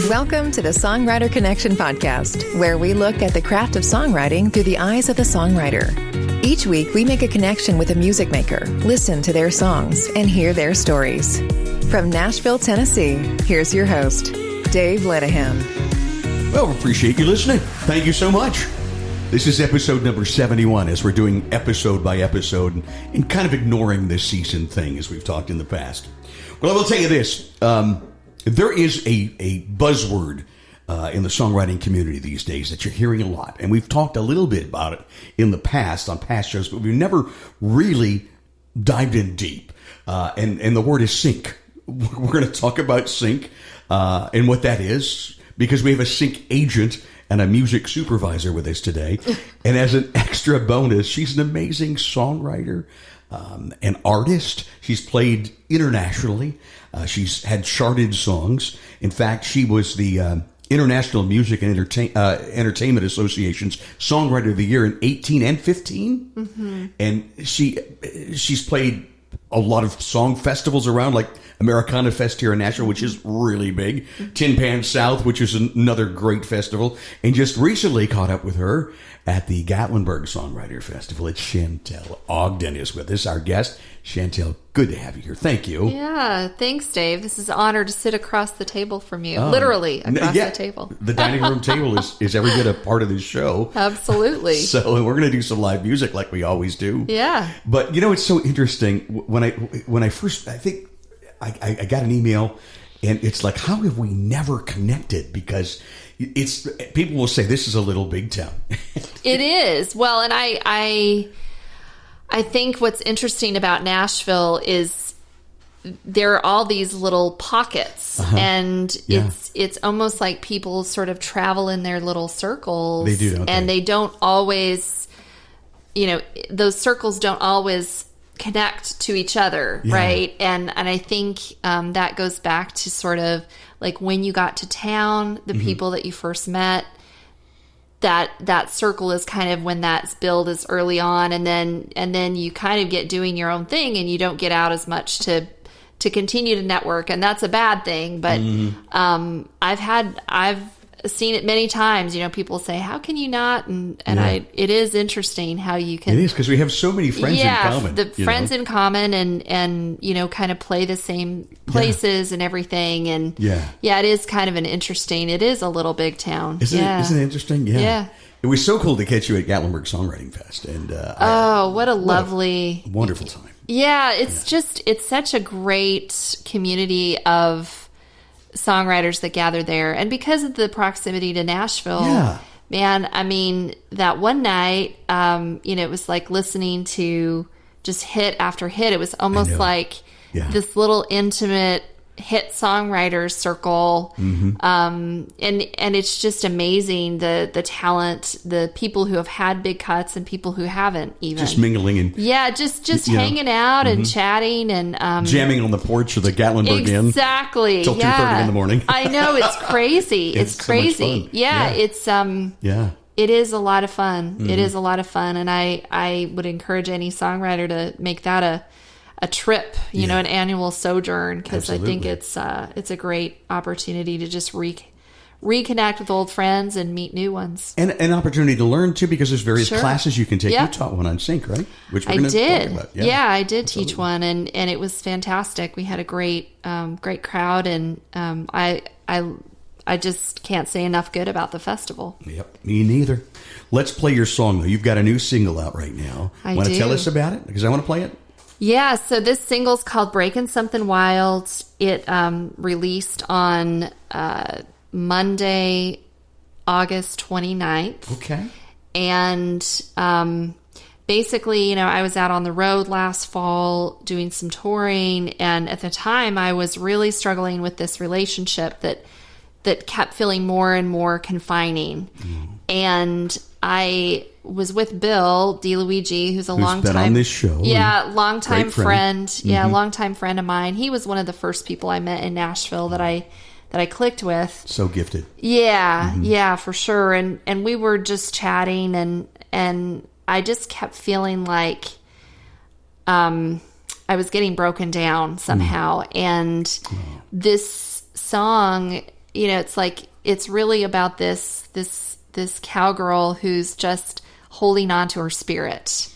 Welcome to the Songwriter Connection podcast, where we look at the craft of songwriting through the eyes of the songwriter. Each week, we make a connection with a music maker, listen to their songs, and hear their stories. From Nashville, Tennessee, here's your host, Dave Lenihan. Well, we appreciate you listening. Thank you so much. This is episode number 71, as we're doing episode by episode and kind of ignoring this season thing as we've talked in the past. Well, I will tell you this. There is a buzzword in the songwriting community these days that you're hearing a lot. And we've talked a little bit about it in the past on past shows, but we've never really dived in deep. And the word is sync. We're going to talk about sync and what that is, because we have a sync agent and a music supervisor with us today. And as an extra bonus, she's an amazing songwriter, an artist. She's played internationally. She's had charted songs. In fact, she was the International Music and Entertainment Association's Songwriter of the Year in 18 and 15. Mm-hmm. And she's played a lot of song festivals around, like Americana Fest here in Nashville, which is really big. Tin Pan South, which is another great festival. And just recently caught up with her at the Gatlinburg Songwriter Festival. It's Santell Ogden is with us, our guest. Shantell, good to have you here. Thank you. Yeah, thanks, Dave. This is an honor to sit across the table from you. Literally across the table. The dining room table is every bit a part of this show. Absolutely. So we're going to do some live music like we always do. Yeah. But, you know, it's so interesting. When I first, I think I got an email, and it's like, how have we never connected? Because people will say this is a little big town. It is. Well, and I think what's interesting about Nashville is there are all these little pockets, and it's almost like people sort of travel in their little circles. They do, don't and they? They don't always, those circles don't always connect to each other, right? And I think that goes back to sort of like when you got to town, the people that you first met. That circle is kind of when that's built as early on, and then you kind of get doing your own thing, and you don't get out as much to continue to network, and that's a bad thing. But I've seen it many times. People say, "How can you not?" And it is interesting how you can. It is, because we have so many friends in common. The friends in common, and kind of play the same places and everything. And it is kind of it is a little big town. Isn't it interesting? Yeah. It was so cool to catch you at Gatlinburg Songwriting Fest, and what a lovely, wonderful time. Yeah, it's such a great community of songwriters that gather there. And because of the proximity to Nashville, man, I mean, that one night, it was like listening to just hit after hit. It was almost like this little intimate hit songwriters circle. And it's just amazing, the talent, the people who have had big cuts and people who haven't even. Just mingling and just hanging out and chatting and jamming on the porch of the Gatlinburg Inn. Exactly. Till 2:30 in the morning. I know, it's crazy. It's crazy. So much fun. It's it is a lot of fun. It is a lot of fun, and I would encourage any songwriter to make that a trip, an annual sojourn, because I think it's a great opportunity to just reconnect with old friends and meet new ones. And an opportunity to learn, too, because there's various classes you can take. You taught one on sync, right? Which we're going to talk about. Yeah, I did teach one, and it was fantastic. We had a great crowd, and I just can't say enough good about the festival. Yep, me neither. Let's play your song, though. You've got a new single out right now. Want to tell us about it? Because I want to play it. Yeah, so this single's called Breaking Something Wild. It released on Monday, August 29th. Okay. And basically, I was out on the road last fall doing some touring, and at the time I was really struggling with this relationship that kept feeling more and more confining. And I was with Bill DeLuigi, who's been on this show. Longtime friend. Yeah, longtime friend of mine. He was one of the first people I met in Nashville that I clicked with. So gifted. Yeah, for sure. And we were just chatting, and I just kept feeling like I was getting broken down somehow. And this song it's like, it's really about this cowgirl who's just holding on to her spirit.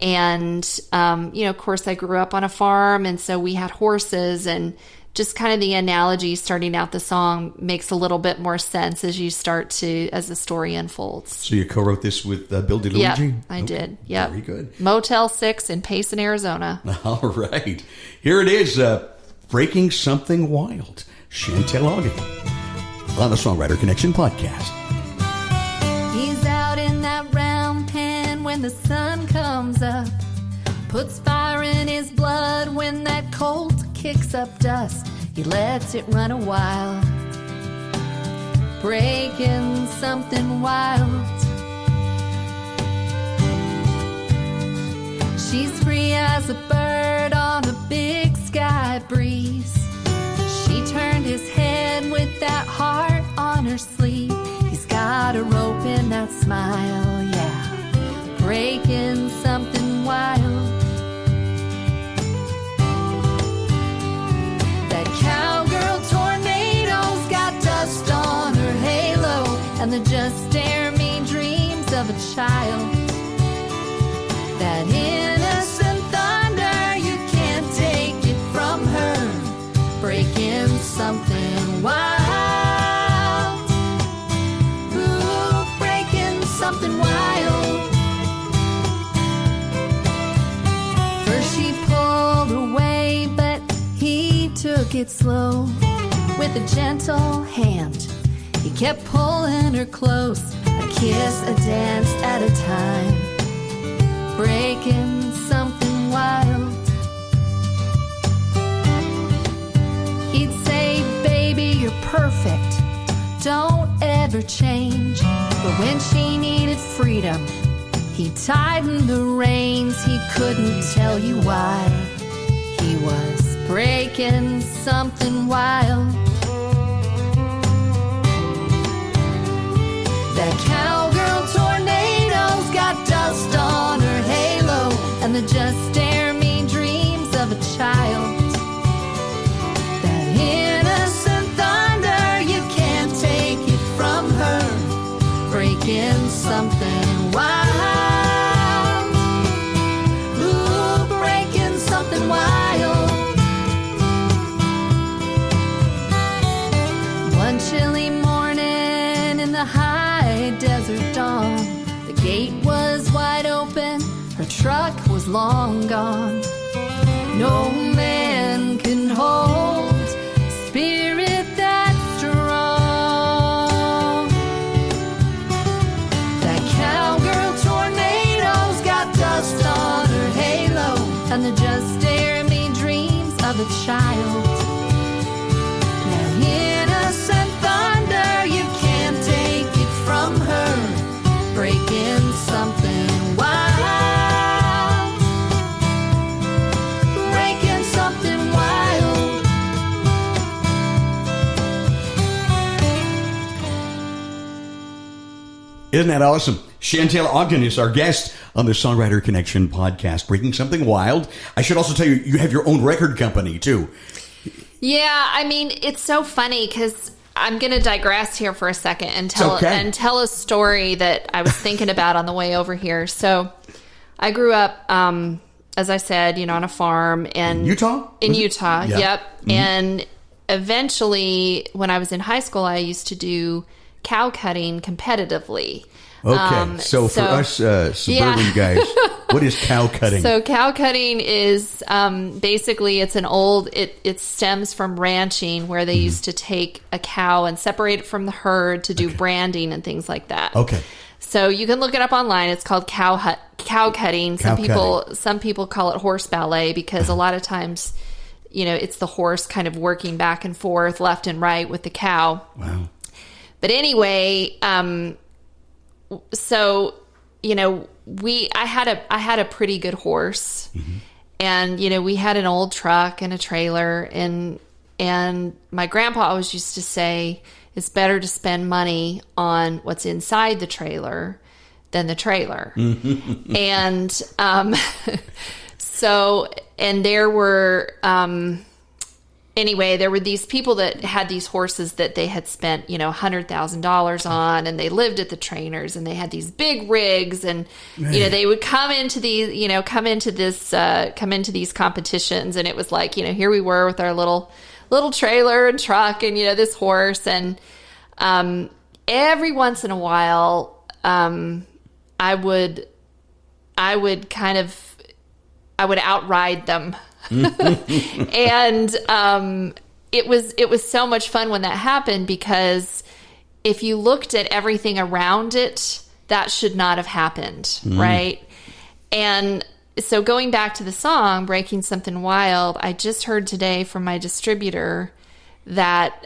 And, of course I grew up on a farm, and so we had horses, and just kind of the analogy starting out the song makes a little bit more sense as the story unfolds. So you co-wrote this with Bill DeLuigi? Yeah, I did. Yeah. Very good. Motel 6 in Payson, Arizona. All right. Here it is, Breaking Something Wild, Santell Ogden on the Songwriter Connection podcast. He's out in that round pen when the sun comes up, puts fire in his blood when that colt kicks up dust. He lets it run a while, breaking something wild. She's free as a bird on a big sky breeze. She turned his head with that heart on her sleeve. He's got a rope in that smile, yeah, breaking something wild. That cowgirl tornado's got dust on her halo, and the just dare me dreams of a child. That innocent thunder, you can't take it from her, breaking something wild. Ooh, breaking something wild. First she pulled away, but he took it slow. With a gentle hand, he kept pulling her close, a kiss, a dance at a time, breaking something wild. He'd say, baby, you're perfect, don't ever change. But when she needed freedom, he tightened the reins. He couldn't tell you why. He was breaking something wild. That cowgirl tornado's got dust on her halo, and the just dare me dreams of a child. That innocent thunder, you can't take it from her, breaking something wild. Ooh, breaking something wild. One chilly morning in the high desert dawn, the gate was wide open, her truck was long gone. No man can hold spirit that strong. That cowgirl tornado's got dust on her halo, and the just dare me dreams of a child. That innocent thunder, you can't take it from her, breaking something wild, breaking something wild. Isn't that awesome? Santell Ogden is our guest on the Songwriter Connection podcast, Breaking Something Wild. I should also tell you, you have your own record company, too. Yeah, I mean, it's so funny because I'm going to digress here for a second and tell a story that I was thinking about on the way over here. So I grew up, as I said, on a farm in Utah. In Utah, Yeah. yep. Mm-hmm. And eventually, when I was in high school, I used to do cow cutting competitively. Okay, so for us suburban guys, what is cow cutting? So cow cutting is basically it stems from ranching, where they used to take a cow and separate it from the herd to do branding and things like that. Okay. So you can look it up online. It's called cow cutting. Some people call it horse ballet because a lot of times, it's the horse kind of working back and forth, left and right with the cow. Wow. But anyway, so, I had a pretty good horse, mm-hmm. and, we had an old truck and a trailer, and my grandpa always used to say, it's better to spend money on what's inside the trailer than the trailer. And, so, and there were, anyway, there were these people that had these horses that they had spent, $100,000 on, and they lived at the trainers, and they had these big rigs, and they would come into these, come into these competitions, and it was like, here we were with our little trailer and truck, and this horse, and every once in a while, I would outride them. And it was so much fun when that happened, because if you looked at everything around it, that should not have happened, right? And so going back to the song Breaking Something Wild, I just heard today from my distributor that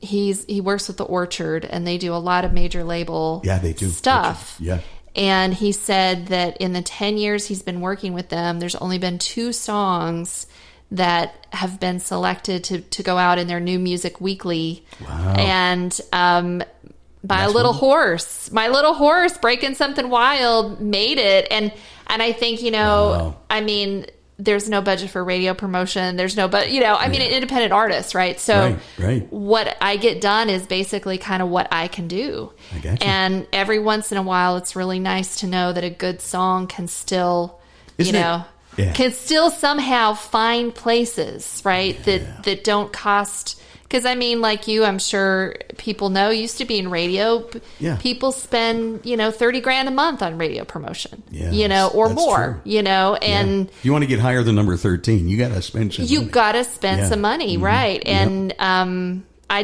he works with the Orchard, and they do a lot of major label stuff. Orchard. Yeah. And he said that in the 10 years he's been working with them, there's only been 2 songs that have been selected to go out in their New Music Weekly. Wow. And my little horse, Breaking Something Wild, made it. And I think, wow. I mean, there's no budget for radio promotion. There's no, an independent artist, right? So right. What I get done is basically kind of what I can do. I got you. And every once in a while, it's really nice to know that a good song can still, can still somehow find places, right? That don't cost. Because, I mean, like you, I'm sure people know, used to be in radio. Yeah. People spend, $30,000 a month on radio promotion, Yeah, or that's more, true. And if you want to get higher than number 13, you got to spend some money. You got to spend some money, right? Yep. And I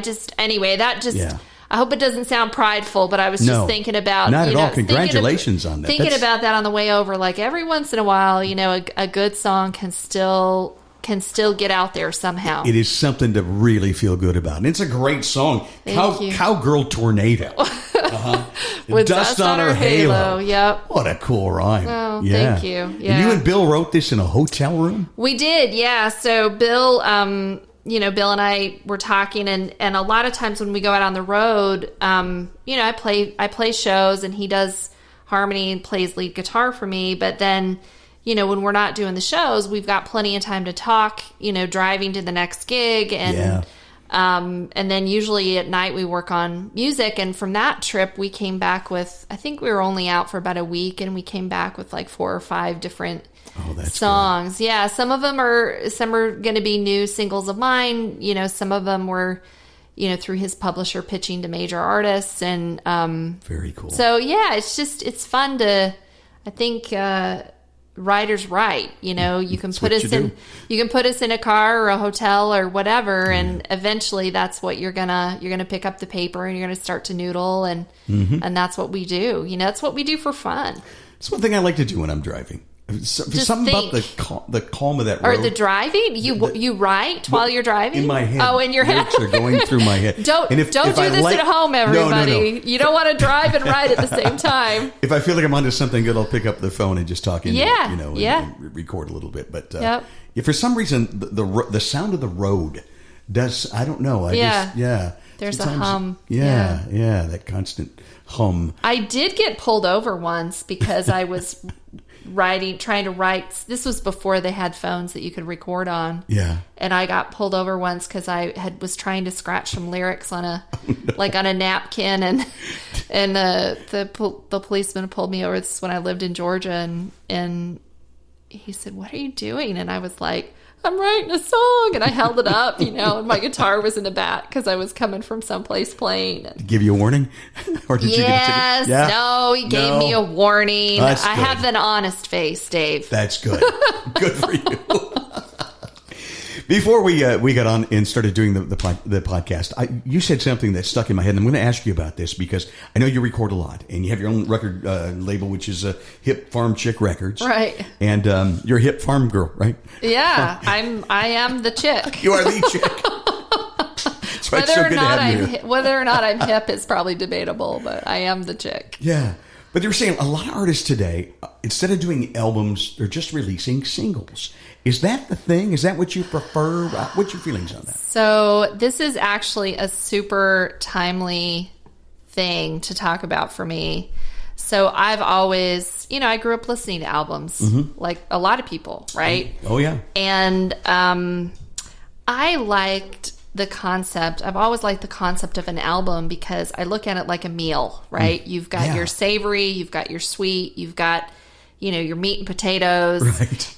hope it doesn't sound prideful, but I was just thinking about... Not at all. Congratulations on that. Thinking about that on the way over, like every once in a while, a good song can still get out there somehow. It is something to really feel good about. And it's a great song. Cowgirl Tornado. With Dust on Her Halo. Yep. What a cool rhyme. Oh, thank you. Yeah. And you and Bill wrote this in a hotel room? We did, yeah. So Bill, Bill and I were talking, and a lot of times when we go out on the road, I play shows, and he does harmony and plays lead guitar for me, but then... when we're not doing the shows, we've got plenty of time to talk, driving to the next gig. And then usually at night we work on music. And from that trip, we came back with, I think we were only out for about a week, and we came back with like 4 or 5 different songs. Good. Yeah. Some are going to be new singles of mine. Some of them were, through his publisher pitching to major artists. And, very cool. So yeah, it's fun to, I think, writers write, you can put us in a car or a hotel or whatever, and eventually that's what you're gonna pick up the paper, and you're gonna start to noodle, and that's what we do. That's what we do for fun. It's one thing I like to do when I'm driving. Something about the calm of that road. Or the driving? You write while you're driving? In my head. Oh, in your head. Lyrics are going through my head. Don't do this at home, everybody. No. You don't want to drive and write at the same time. If I feel like I'm onto something good, I'll pick up the phone and just talk into it, and record a little bit. But for some reason, the sound of the road does, I don't know. There's a hum. Yeah, that constant hum. I did get pulled over once because I was... trying to write. This was before they had phones that you could record on. Yeah. And I got pulled over once because I was trying to scratch some lyrics on a napkin, and the policeman pulled me over. This is when I lived in Georgia, and he said, "What are you doing?" And I was like, "I'm writing a song," and I held it up, and my guitar was in the back because I was coming from someplace playing. Did he give you a warning? Or did you get a ticket? Yeah. No, he gave me a warning. I have an honest face, Dave. That's good. Good for you. Before we got on and started doing the podcast, you said something that stuck in my head, and I'm going to ask you about this because I know you record a lot, and you have your own record label, which is Hip Farm Chick Records, right? And you're a hip farm girl, right? Yeah, I am the chick. You are the chick. Whether or not I'm hip is probably debatable, but I am the chick. Yeah. But they were saying a lot of artists today, instead of doing albums, they're just releasing singles. Is that the thing? Is that what you prefer? What's your feelings on that? So this is actually a super timely thing to talk about for me. So I've always, I grew up listening to albums like a lot of people, right? Oh, yeah. And I liked the concept. I've always liked the concept of an album because I look at it like a meal, right? You've got your savory, you've got your sweet, you've got, your meat and potatoes. Right.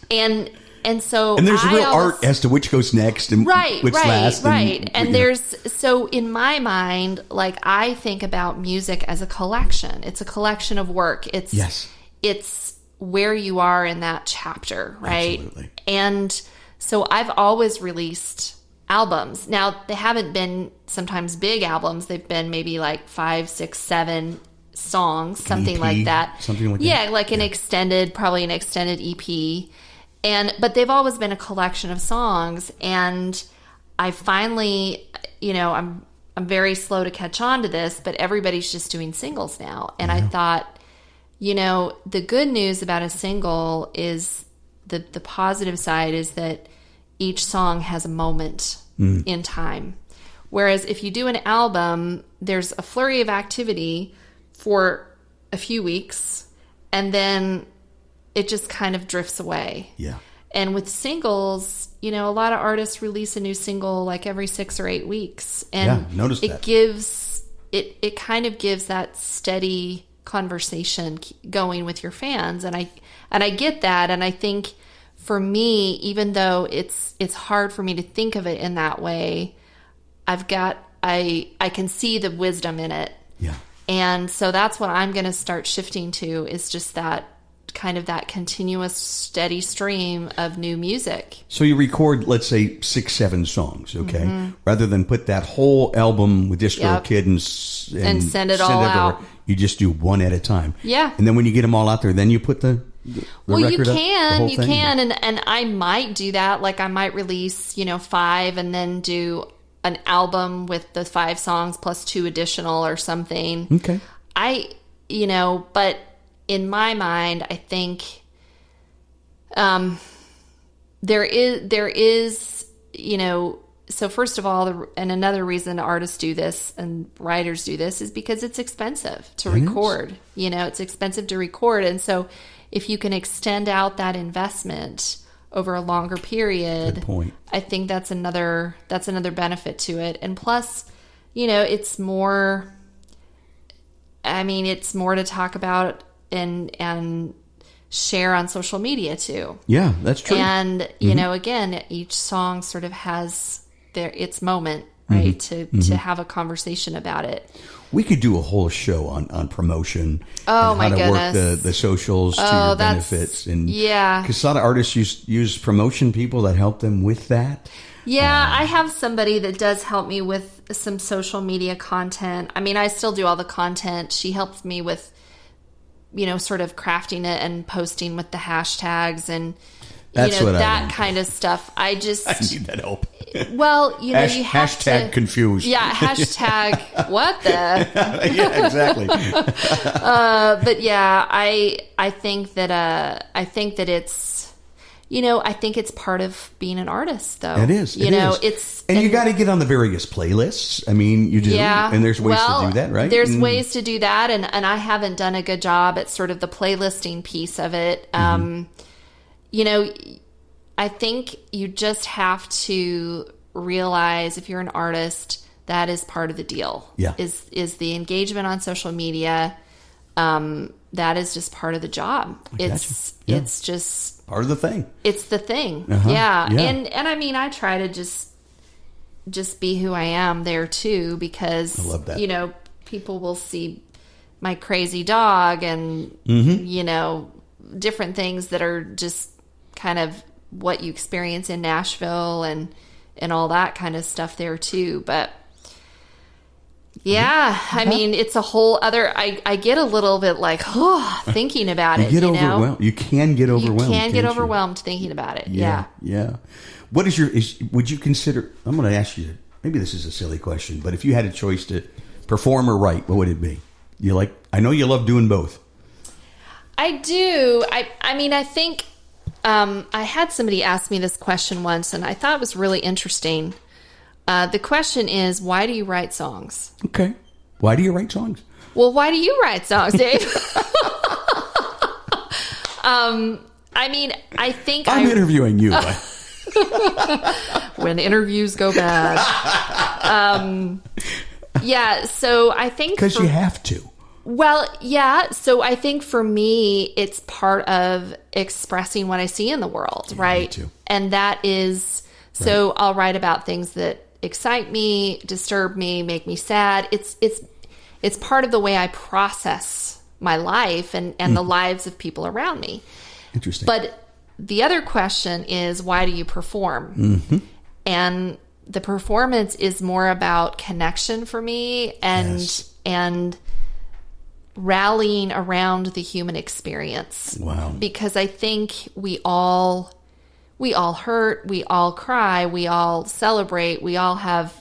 And so there's real art as to which goes next and which last. Right. And so in my mind, like I think about music as a collection. It's a collection of work. It's where you are in that chapter, right? Absolutely. And so I've always released albums. Now they haven't been sometimes big albums. They've been maybe like 5, 6, 7 songs, something EP, like that. Something like that. Yeah, like an extended EP. But they've always been a collection of songs, and I finally, I'm very slow to catch on to this, but everybody's just doing singles now. And I thought, the good news about a single is the positive side is that each song has a moment in time. Whereas if you do an album, there's a flurry of activity for a few weeks, and then it just kind of drifts away. Yeah. And with singles, a lot of artists release a new single like every 6 or 8 weeks. And noticed it that. it kind of gives that steady conversation going with your fans. And I get that. And I think for me, even though it's hard for me to think of it in that way, I can see the wisdom in it. Yeah. And so that's what I'm going to start shifting to, is just that kind of that continuous steady stream of new music. So you record, let's say, 6, 7 songs, okay? Rather than put that whole album with DistroKid and send it all out. You just do one at a time. Yeah. And then when you get them all out there, then you put the record up, you can, and I might do that. Like I might release, 5 and then do an album with the 5 songs plus 2 additional or something. Okay. But in my mind, I think there is, so first of all, and another reason artists do this and writers do this is because it's expensive to record. It's expensive to record. And so if you can extend out that investment over a longer period, good point. I think that's another benefit to it. And plus, it's more to talk about and share on social media too. Yeah, that's true. And again, each song sort of has its moment, right? To have a conversation about it. We could do a whole show on promotion. Oh, and my how to goodness. work the socials to your benefits. And because a lot of artists use promotion people that help them with that. Yeah, I have somebody that does help me with some social media content. I mean, I still do all the content. She helps me with, sort of crafting it and posting with the hashtags and that kind of stuff. I need that help. Well, you have hashtag confused. Yeah, hashtag what the? Yeah, exactly. But yeah, I think that it's, I think it's part of being an artist, though. It is. You got to get on the various playlists. I mean, you do. Yeah. And there's ways to do that, right? There's ways to do that, and I haven't done a good job at sort of the playlisting piece of it. I think you just have to realize if you're an artist, that is part of the deal. Yeah. Is the engagement on social media. That is just part of the job. It's just part of the thing. It's the thing. Yeah. And I mean, I try to just be who I am there too, because I love that. People will see my crazy dog and different things that are just kind of what you experience in Nashville and all that kind of stuff there too. But yeah, I mean, it's a whole other, I get a little bit like, thinking about it. Overwhelmed. You can get overwhelmed. You can get overwhelmed thinking about it. Yeah. What would you consider, I'm going to ask you, maybe this is a silly question, but if you had a choice to perform or write, what would it be? I know you love doing both. I do. I mean, I think, I had somebody ask me this question once, and I thought it was really interesting. The question is, why do you write songs? Okay. Why do you write songs? Well, why do you write songs, Dave? I mean, I think I'm interviewing you. when interviews go bad. Yeah, so I think... Because you have to. Well, yeah. So I think for me, it's part of expressing what I see in the world, right? Me too. And that is... So I'll write about things that excite me, disturb me, make me sad. It's part of the way I process my life and the lives of people around me. Interesting. But the other question is, why do you perform? Mm-hmm. And the performance is more about connection for me and rallying around the human experience. Wow. Because I think we all hurt, we all cry, we all celebrate, we all have,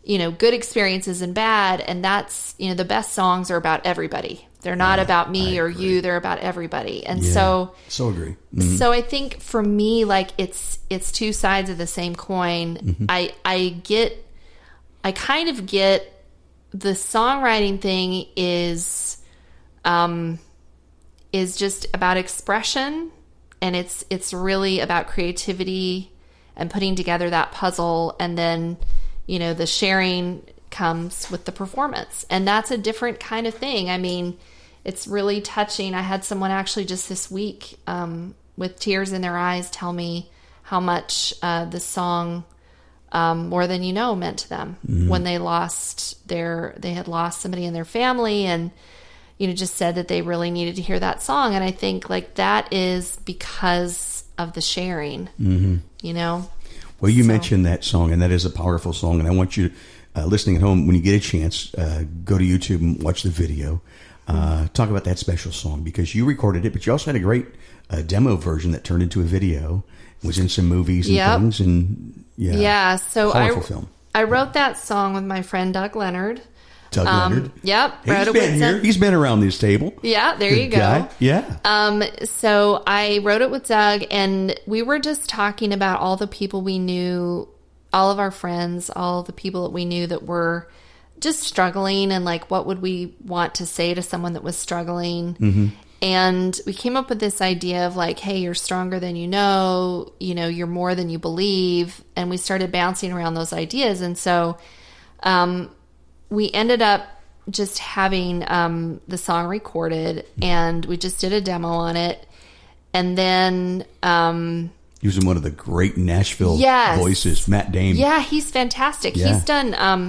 good experiences and bad. And that's, the best songs are about everybody. They're not about me or you, they're about everybody. And so agree. Mm-hmm. So I think for me, like it's two sides of the same coin. Mm-hmm. I kind of get the songwriting thing is just about expression, and it's really about creativity and putting together that puzzle, and then the sharing comes with the performance, and that's a different kind of thing. I mean, it's really touching. I had someone actually just this week with tears in their eyes tell me how much the song More Than You Know meant to them when they had lost somebody in their family, and just said that they really needed to hear that song. And I think like that is because of the sharing. Well, you mentioned that song, and that is a powerful song, and I want you listening at home, when you get a chance, go to YouTube and watch the video. Talk about that special song, because you recorded it, but you also had a great demo version that turned into a video. It was in some movies and things, and so powerful film. I wrote that song with my friend Doug Leonard. Leonard. Yep. He's been here. He's been around this table. Yeah, there Good you go. Guy. Yeah. So I wrote it with Doug, and we were just talking about all the people we knew, all of our friends, all the people that we knew that were just struggling, and like, what would we want to say to someone that was struggling? Mm-hmm. And we came up with this idea of like, hey, you're stronger than you're more than you believe. And we started bouncing around those ideas. And so, we ended up just having the song recorded, and we just did a demo on it. And then using one of the great Nashville voices, Matt Dame. Yeah, he's fantastic. Yeah.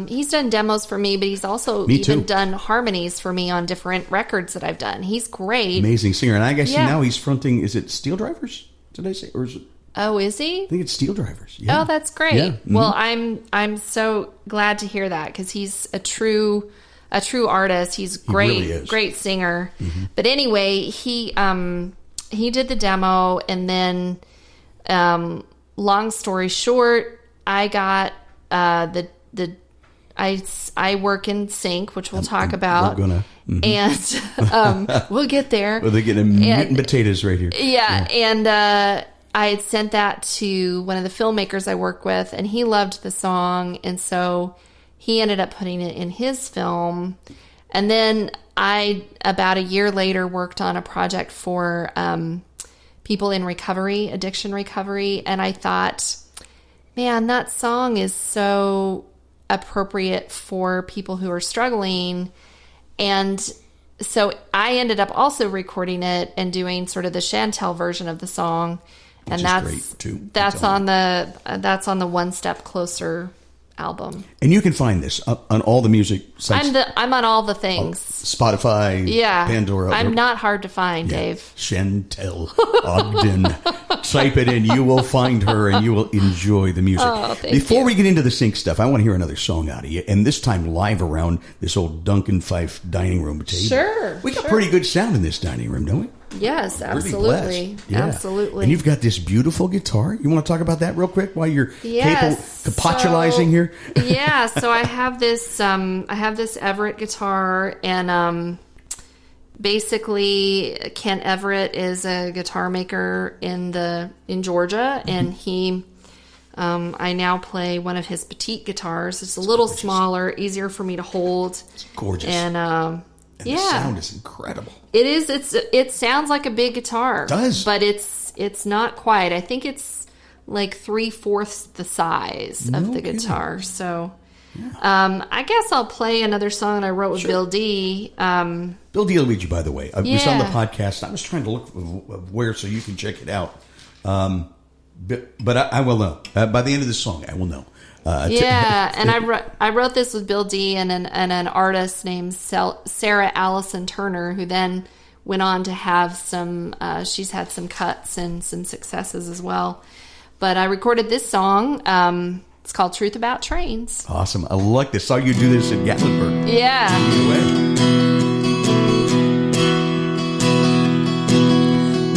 He's done demos for me, but he's also done harmonies for me on different records that I've done. He's great. Amazing singer. And I guess now he's fronting, is it Steel Drivers? Did I say? Or is it? Oh, is he? I think it's Steel Drivers. Yeah. Oh, that's great. Yeah. Mm-hmm. Well, I'm so glad to hear that, because he's a true artist. He's great, he really is. Great singer. Mm-hmm. But anyway, he did the demo, and then long story short, I got I work in sync, which we'll talk about. We're gonna, and we'll get there. Well, they're getting meat and potatoes right here. Yeah. And I had sent that to one of the filmmakers I work with, and he loved the song, and so he ended up putting it in his film. And then I, about a year later, worked on a project for people in recovery, addiction recovery, and I thought, man, that song is so appropriate for people who are struggling. And so I ended up also recording it and doing sort of the Shantell version of the song. And that's great too. That's on the One Step Closer album. And you can find this on all the music sites. I'm on all the things. Spotify, Pandora. I'm not hard to find, Dave. Santell Ogden. Type it in. You will find her, and you will enjoy the music. Oh, thank Before you. we get into the sync stuff, I want to hear another song out of you, and this time live around this old Duncan Fife dining room table. Sure. We got pretty good sound in this dining room, don't we? Yes, Really absolutely. blessed. Yeah. Absolutely. And you've got this beautiful guitar. You want to talk about that real quick while you're capitalizing here? Yeah, so I have this Everett guitar, and basically Kent Everett is a guitar maker in Georgia, and he I now play one of his petite guitars. It's a little smaller, easier for me to hold. It's gorgeous. And the sound is incredible. It is. It sounds like a big guitar. It does. But it's not quite. I think it's like 3/4 the size of the guitar. So I guess I'll play another song I wrote with Bill D. Bill D. Luigi, by the way. It was on the podcast. I was trying to look where so you can check it out. But I will know. By the end of the song, I will know. And I wrote this with Bill D. and an artist named Sarah Allison Turner, who then went on to have some, she's had some cuts and some successes as well. But I recorded this song. It's called Truth About Trains. Awesome. I like this. Saw you do this in Gatlinburg. Yeah.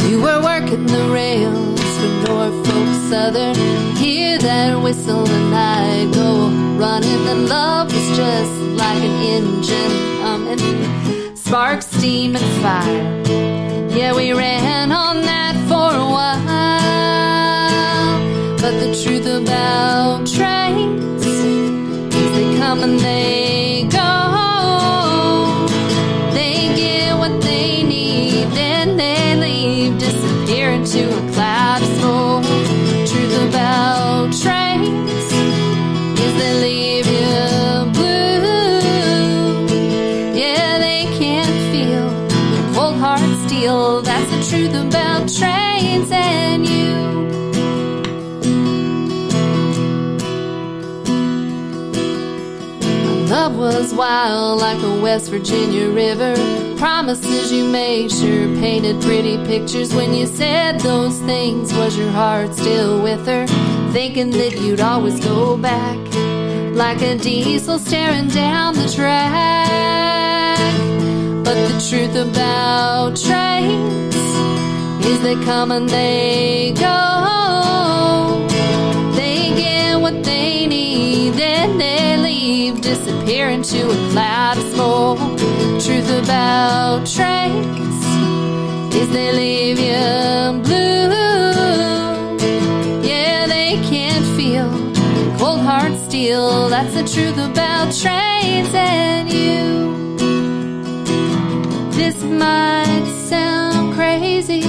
We were working the rails for Norfolk Southern. Hear that whistle and I'd go running. And love was just like an engine humming. Sparks, steam, and fire. Yeah, we ran on that for a while. But the truth about trains is they come and they go. They get what they need, then they leave, disappear into a cloud of smoke. Truth about trains is they leave you blue. Yeah, they can't feel your cold hard steel. That's the truth about trains and you. Love was wild like a West Virginia river. Promises you made sure painted pretty pictures. When you said those things, was your heart still with her? Thinking that you'd always go back, like a diesel staring down the track. But the truth about trains is they come and they go. They get what they need, then they leave, disappear into a cloud of smoke. Truth about trains is they leave you blue. Yeah, they can't feel cold hard steel. That's the truth about trains and you. This might sound crazy,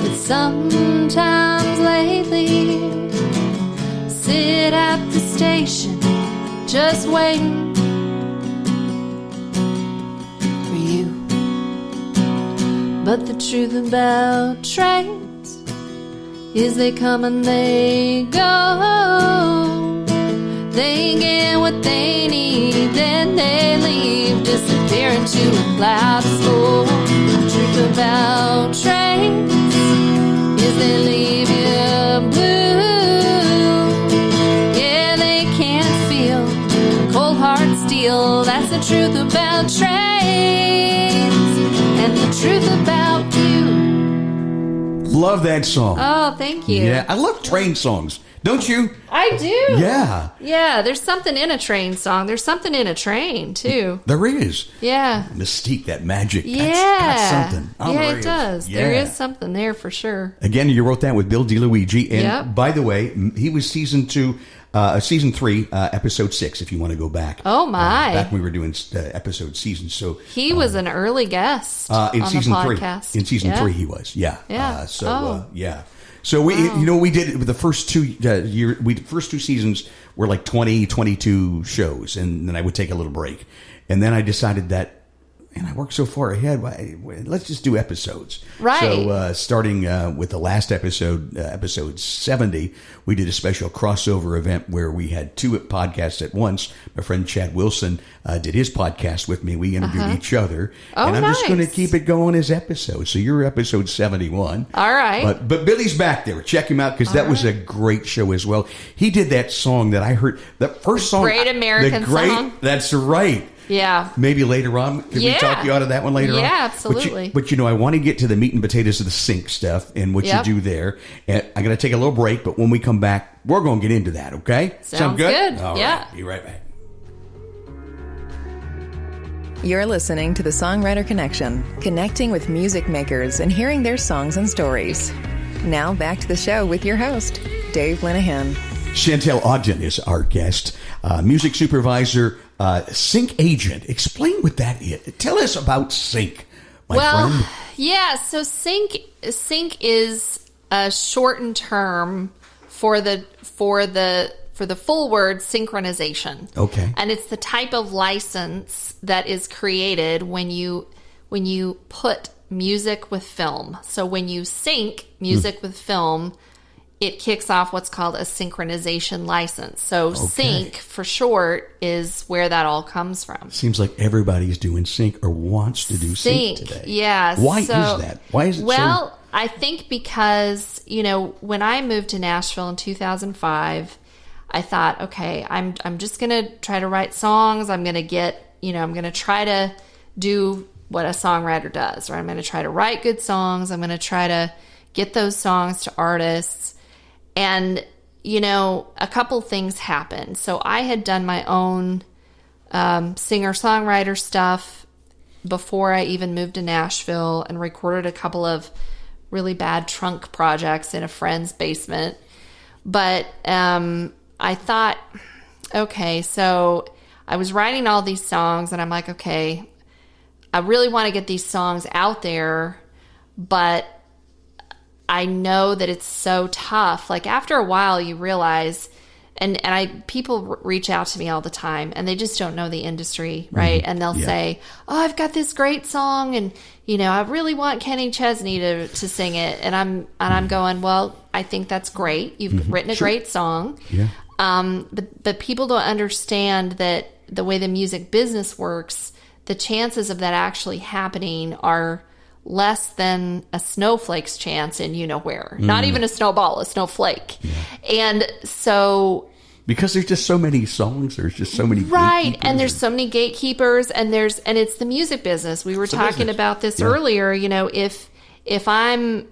but sometimes lately sit at the station just waiting for you. But the truth about trains is they come and they go. They get what they need, then they leave, disappear into a cloud of smoke. The truth about trains is they leave you blue. Yeah, they can't feel cold hard steel. That's the truth about trains and the truth about you. Love that song. Oh, thank you. Yeah, I love train songs. Don't you? I do. Yeah. Yeah, there's something in a train song. There's something in a train, too. There is. Yeah. Mystique, that magic. Yeah. That's something. Oh, yeah, there it is. does. Yeah. There is something there for sure. Again, you wrote that with Bill DeLuigi. And Yep. by the way, he was season 3, episode 6, if you want to go back. Oh, my. Back when we were doing episode seasons. So He was an early guest in on season the 3. podcast. In season Yeah. 3, he was. Yeah. Yeah. Yeah. So we, we did the first two first two seasons were like 20, 22 shows, and then I would take a little break, and then I decided that, and I worked so far ahead. Let's just do episodes. Right. So starting with the last episode, episode 70, we did a special crossover event where we had 2 podcasts at once. My friend Chad Wilson did his podcast with me. We interviewed each other. Oh, and I'm just going to nice. keep it going as episodes. So you're episode 71. All right. But Billy's back there. Check him out because that was a great show as well. He did that song that I heard. That first song. Great American song. That's right. Yeah. Maybe later on. Can we talk you out of that one later on? Yeah, absolutely. But I want to get to the meat and potatoes of the sync stuff and what you do there. And I'm going to take a little break, but when we come back, we're going to get into that, okay? Sounds good. All Yeah. right. Be right back. You're listening to the Songwriter Connection, connecting with music makers and hearing their songs and stories. Now back to the show with your host, Dave Linehan. Santell Ogden is our guest, music supervisor, sync agent. Explain what that is. Tell us about sync, my friend. Yeah, so sync is a shortened term for the full word synchronization. Okay. And it's the type of license that is created when you put music with film. So when you sync music with film, it kicks off what's called a synchronization license. So sync, for short, is where that all comes from. Seems like everybody's doing sync or wants to do sync today. Yeah. Why is that? Why is it Well, I think because, when I moved to Nashville in 2005, I thought, okay, I'm just going to try to write songs. I'm going to I'm going to try to do what a songwriter does, right? I'm going to try to write good songs. I'm going to try to get those songs to artists. And, a couple things happened. So I had done my own singer-songwriter stuff before I even moved to Nashville and recorded a couple of really bad trunk projects in a friend's basement. But I thought, okay, so I was writing all these songs and I'm like, okay, I really want to get these songs out there, but I know that it's so tough. Like after a while you realize, and people reach out to me all the time and they just don't know the industry, right? And they'll say, oh, I've got this great song and, I really want Kenny Chesney to sing it. And I'm going, well, I think that's great. You've written a great song. Yeah. But people don't understand that the way the music business works, the chances of that actually happening are less than a snowflake's chance in where. Not even a snowball, a snowflake. Yeah. And so... Because there's just so many songs, there's just so many right, and there's so many gatekeepers, and it's the music business. We were talking about this earlier, if I'm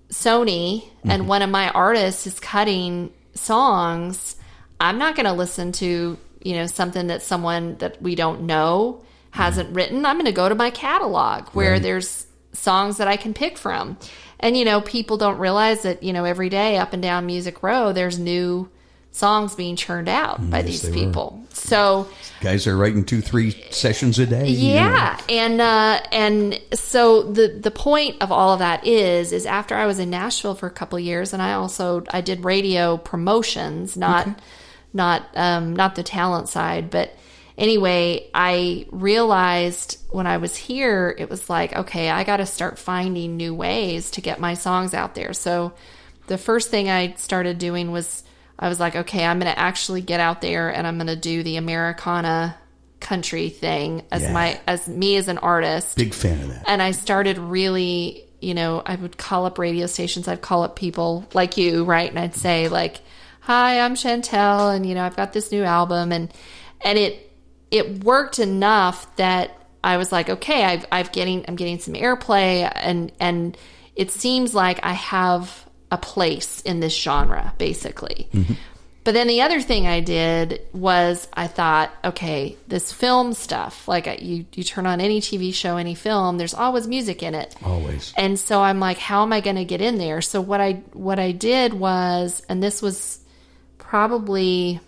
Sony and one of my artists is cutting songs, I'm not going to listen to, something that someone that we don't know hasn't written. I'm going to go to my catalog where there's songs that I can pick from. And, people don't realize that, every day up and down Music Row, there's new songs being churned out by these people. So guys are writing 2-3 sessions a day. Yeah. And so the point of all of that is after I was in Nashville for a couple of years, and I did radio promotions, not the talent side, but anyway, I realized when I was here, it was like, okay, I got to start finding new ways to get my songs out there. So the first thing I started doing was, I was like, okay, I'm going to actually get out there and I'm going to do the Americana country thing as me as an artist. Big fan of that. And I started really, I would call up radio stations. I'd call up people like you, right? And I'd say like, hi, I'm Shantell, and I've got this new album, and it worked enough that I was like, okay, I'm getting some airplay, and it seems like I have a place in this genre, basically. Mm-hmm. But then the other thing I did was I thought, okay, this film stuff, like you turn on any TV show, any film, there's always music in it. Always. And so I'm like, how am I going to get in there? So what I did was, and this was probably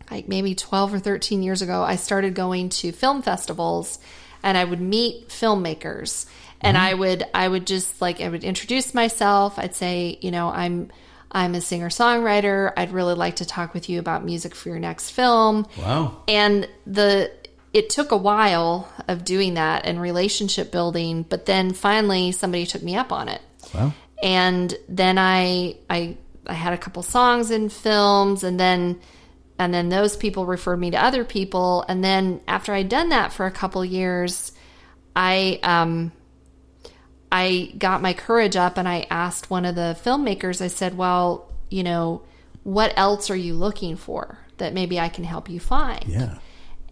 like maybe 12 or 13 years ago, I started going to film festivals and I would meet filmmakers. And I would just like, I would introduce myself. I'd say, I'm a singer-songwriter. I'd really like to talk with you about music for your next film. Wow. And it took a while of doing that and relationship building, but then finally somebody took me up on it. Wow. And then I had a couple songs in films, and then those people referred me to other people. And then after I'd done that for a couple years, I got my courage up and I asked one of the filmmakers, I said, well, what else are you looking for that maybe I can help you find? Yeah.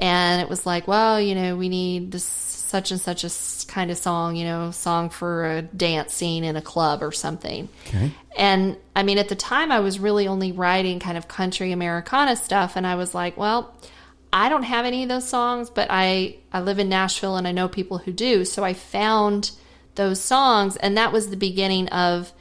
And it was like, well, we need this such and such a kind of song, song for a dance scene in a club or something. Okay. And I mean, at the time I was really only writing kind of country Americana stuff. And I was like, well, I don't have any of those songs, but I live in Nashville and I know people who do. So I found those songs, and that was the beginning of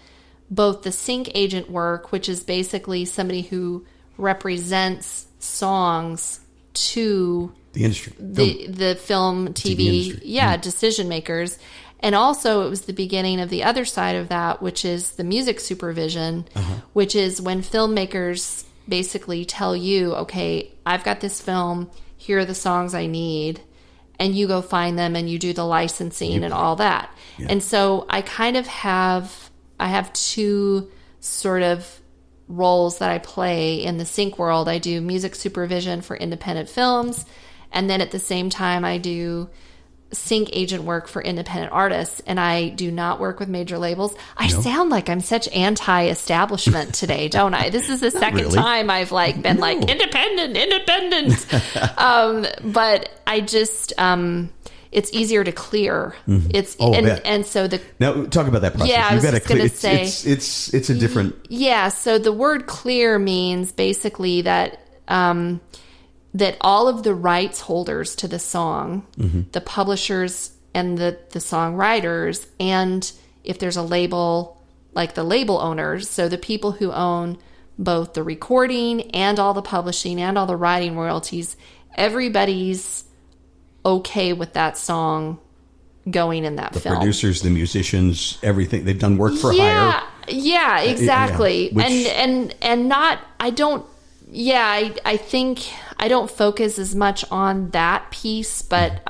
both the sync agent work, which is basically somebody who represents songs to the industry, the film, TV industry. decision makers. And also it was the beginning of the other side of that, which is the music supervision, which is when filmmakers basically tell you, okay, I've got this film, here are the songs I need, and you go find them and you do the licensing and all that. Yeah. And so I kind of have two sort of roles that I play in the sync world. I do music supervision for independent films, and then at the same time I do sync agent work for independent artists, and I do not work with major labels. I sound like I'm such anti-establishment today, don't I? This is the second time I've been independent. But I just it's easier to clear. Mm-hmm. It's and so the now talk about that process. Yeah, I was just going to say it's a different. Yeah, so the word clear means basically that that all of the rights holders to the song, the publishers and the songwriters, and if there's a label, like the label owners, so the people who own both the recording and all the publishing and all the writing royalties, everybody's okay with that song going in that film. The producers, the musicians, everything. They've done work for hire. Yeah, exactly. And not, I don't, I think I don't focus as much on that piece, but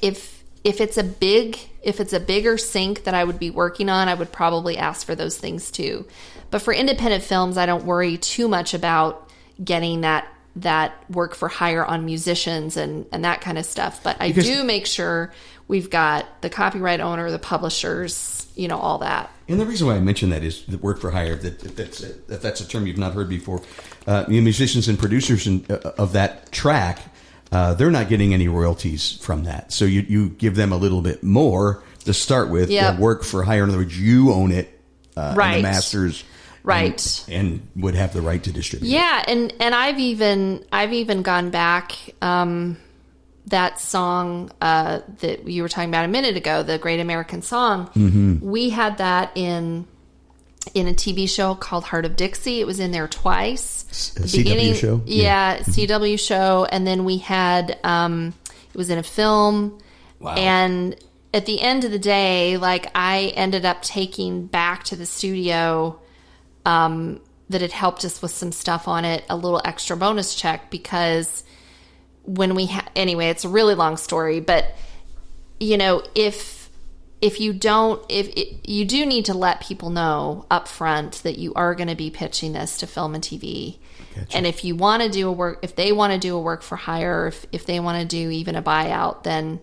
if it's a bigger sync that I would be working on, I would probably ask for those things too. But for independent films, I don't worry too much about getting that work for hire on musicians and that kind of stuff. But I do make sure we've got the copyright owner, the publishers, all that. And the reason why I mention that is the work for hire, that's a term you've not heard before. Musicians and producers of that track, they're not getting any royalties from that. So you give them a little bit more to start with. Yep. Work for hire. In other words, you own it, right. And the masters. Right. And would have the right to distribute. Yeah, and I've even gone back, that song that you were talking about a minute ago, the Great American Song. Mm-hmm. We had that in a TV show called Heart of Dixie. It was in there twice. CW show? Yeah, CW show. And then we had, it was in a film. Wow. And at the end of the day, I ended up taking back to the studio that had helped us with some stuff on it, a little extra bonus check, because when we anyway, it's a really long story, but if you do need to let people know up front that you are going to be pitching this to film and TV. Gotcha. And if you want to do if they want to do a work for hire, or if they want to do even a buyout, then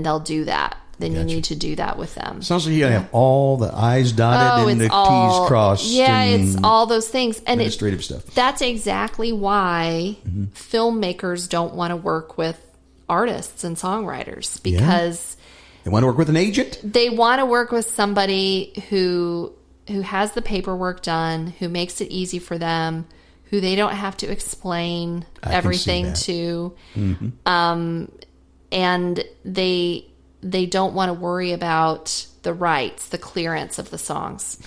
they'll do that. Then you need to do that with them. Sounds like you gotta have all the I's dotted and the T's crossed. Yeah, it's all those things. And administrative stuff. That's exactly why filmmakers don't want to work with artists and songwriters, because they want to work with an agent. They want to work with somebody who has the paperwork done, who makes it easy for them, who they don't have to explain everything to. Mm-hmm. And they don't want to worry about the rights, the clearance of the songs.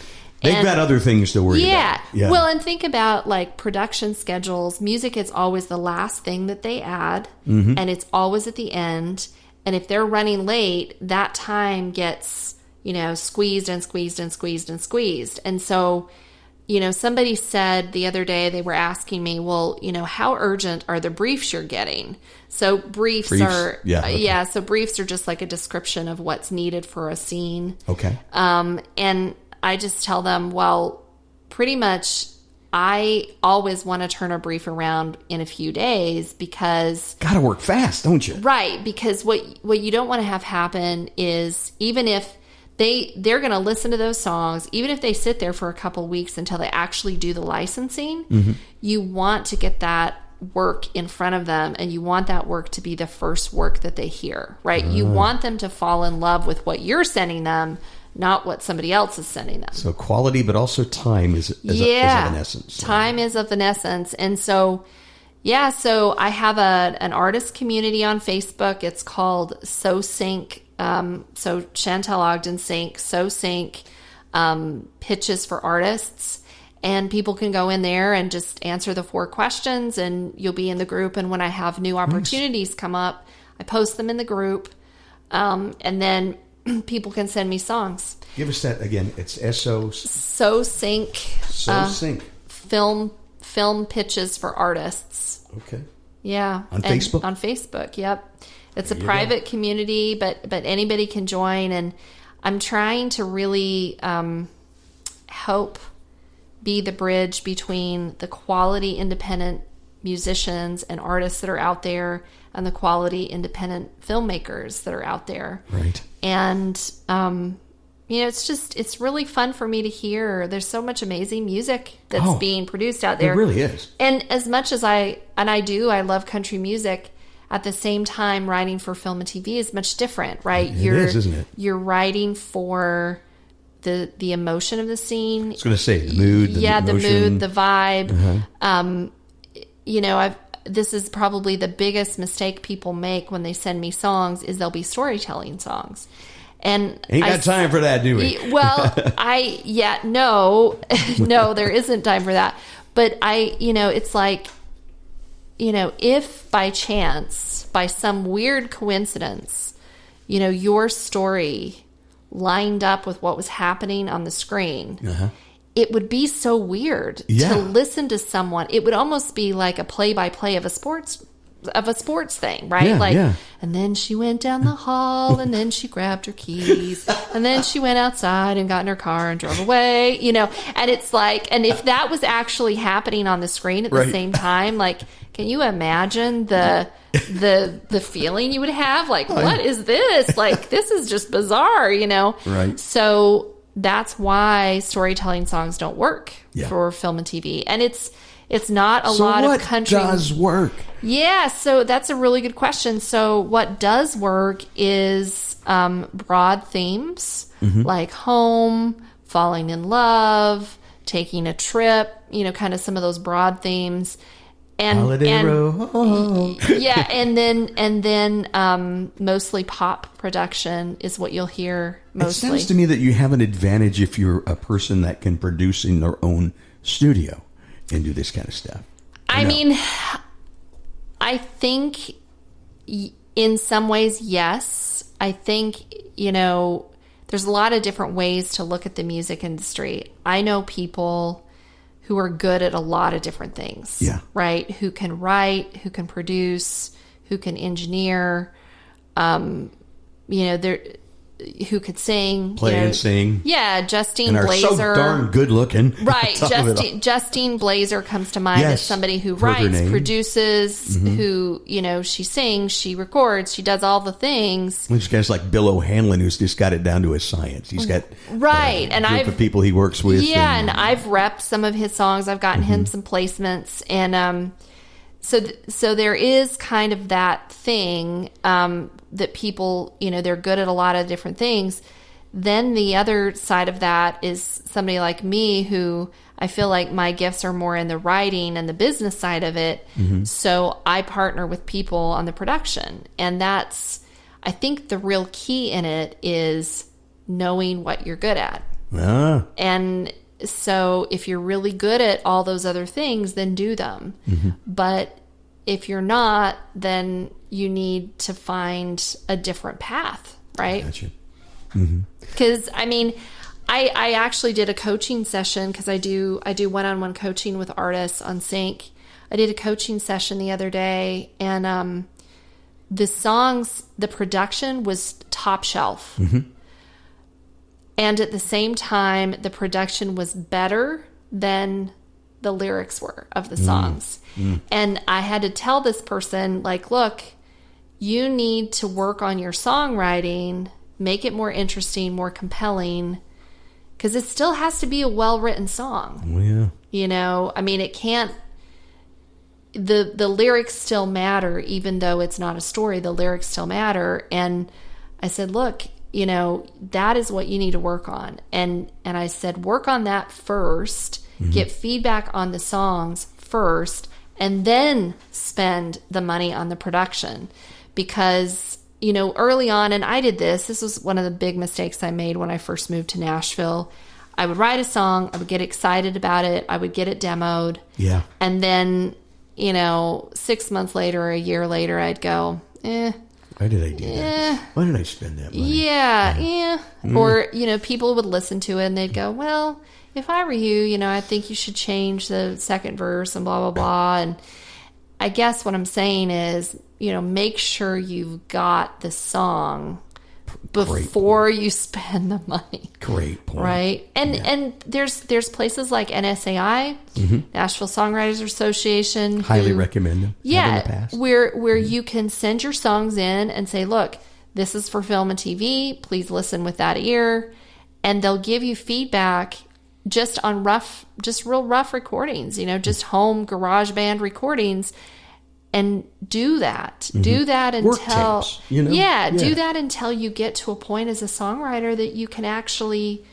They've got other things to worry about. Yeah. Well, and think about production schedules. Music is always the last thing that they add, and it's always at the end. And if they're running late, that time gets, squeezed and squeezed and squeezed and squeezed. And so, somebody said the other day, they were asking me, well, how urgent are the briefs you're getting? So briefs are, so briefs are just like a description of what's needed for a scene. Okay. And I just tell them, well, pretty much I always want to turn a brief around in a few days, because gotta work fast, don't you? Right. Because what you don't want to have happen is, even if they're going to listen to those songs, even if they sit there for a couple weeks until they actually do the licensing, you want to get that work in front of them, and you want that work to be the first work that they hear, right? You want them to fall in love with what you're sending them, not what somebody else is sending them. So quality, but also time is of an essence. Time is of an essence. And so, so I have an artist community on Facebook. It's called So Sync. So Santell Ogden Sync, So Sync, pitches for artists, and people can go in there and just answer the 4 questions, and you'll be in the group. And when I have new opportunities come up, I post them in the group. And then people can send me songs. Give us that again. It's SO. SoSync. SoSync. Film pitches for artists. Okay. Yeah. On Facebook? On Facebook, yep. It's a private community, but anybody can join. And I'm trying to really help be the bridge between the quality independent musicians and artists that are out there and the quality independent filmmakers that are out there. Right. And, it's really fun for me to hear. There's so much amazing music that's being produced out there. It really is. And as much as I love country music, at the same time, writing for film and TV is much different, right? It is, isn't it? You're writing for the emotion of the scene. I was going to say the mood, the emotion. The mood, the vibe. Uh-huh. This is probably the biggest mistake people make when they send me songs is they'll be storytelling songs. And ain't got time for that, do we? Well, no, there isn't time for that. But it's like, if by chance, by some weird coincidence, your story lined up with what was happening on the screen, it would be so weird to listen to someone. It would almost be like a play-by-play of a sports thing, right? And then she went down the hall, and then she grabbed her keys, and then she went outside and got in her car and drove away, and it's like, and if that was actually happening on the screen at the same time, like, can you imagine the feeling you would have? Like, what is this? Like, this is just bizarre, Right. So that's why storytelling songs don't work for film and TV. And it's not a lot of country. So what does work? Yeah, so that's a really good question. So what does work is broad themes like home, falling in love, taking a trip, kind of some of those broad themes. Holiday Row. Yeah, and then mostly pop production is what you'll hear mostly. It sounds to me that you have an advantage if you're a person that can produce in their own studio and do this kind of stuff. I mean, I think in some ways, yes. I think, there's a lot of different ways to look at the music industry. I know people who are good at a lot of different things, right? Who can write, who can produce, who can engineer, who could sing, play and sing. Yeah, Justine and Blazer, are so darn good looking. Right, Justine Blazer comes to mind as somebody who writes, produces, who she sings, she records, she does all the things. There's guys like Bill O'Hanlon who's just got it down to a science. He's got and a group of people he works with. Yeah, and I've repped some of his songs. I've gotten him some placements, and so there is kind of that thing that people, they're good at a lot of different things. Then the other side of that is somebody like me who I feel like my gifts are more in the writing and the business side of it. So I partner with people on the production. And that's, I think the real key in it is knowing what you're good at. And so if you're really good at all those other things, then do them. But if you're not, then you need to find a different path, right? Gotcha. Because I actually did a coaching session because I do one-on-one coaching with artists on Sync. I did a coaching session the other day, and the production was top shelf. And at the same time, the production was better than the lyrics were of the songs. And I had to tell this person, like, look, you need to work on your songwriting, make it more interesting, more compelling, because it still has to be a well-written song. It can't, the lyrics still matter, even though it's not a story, the lyrics still matter. And I said, look, that is what you need to work on. And I said, work on that first, get feedback on the songs first, and then spend the money on the production. Because, early on, and I did this was one of the big mistakes I made when I first moved to Nashville. I would write a song, I would get excited about it, I would get it demoed. Yeah. And then, 6 months later, a year later, I'd go, Why did I do that? Why did I spend that money? Yeah. Or, people would listen to it and they'd go, well, if I were you, I think you should change the second verse and blah, blah, blah. And I guess what I'm saying is, make sure you've got the song before you spend the money. Great point. Right? And there's places like NSAI, Nashville Songwriters Association. Highly recommend them. Yeah. Where you can send your songs in and say, look, this is for film and TV. Please listen with that ear. And they'll give you feedback just on real rough recordings, just home garage band recordings. And do that. Do that until... Work tapes, do that until you get to a point as a songwriter that you can actually...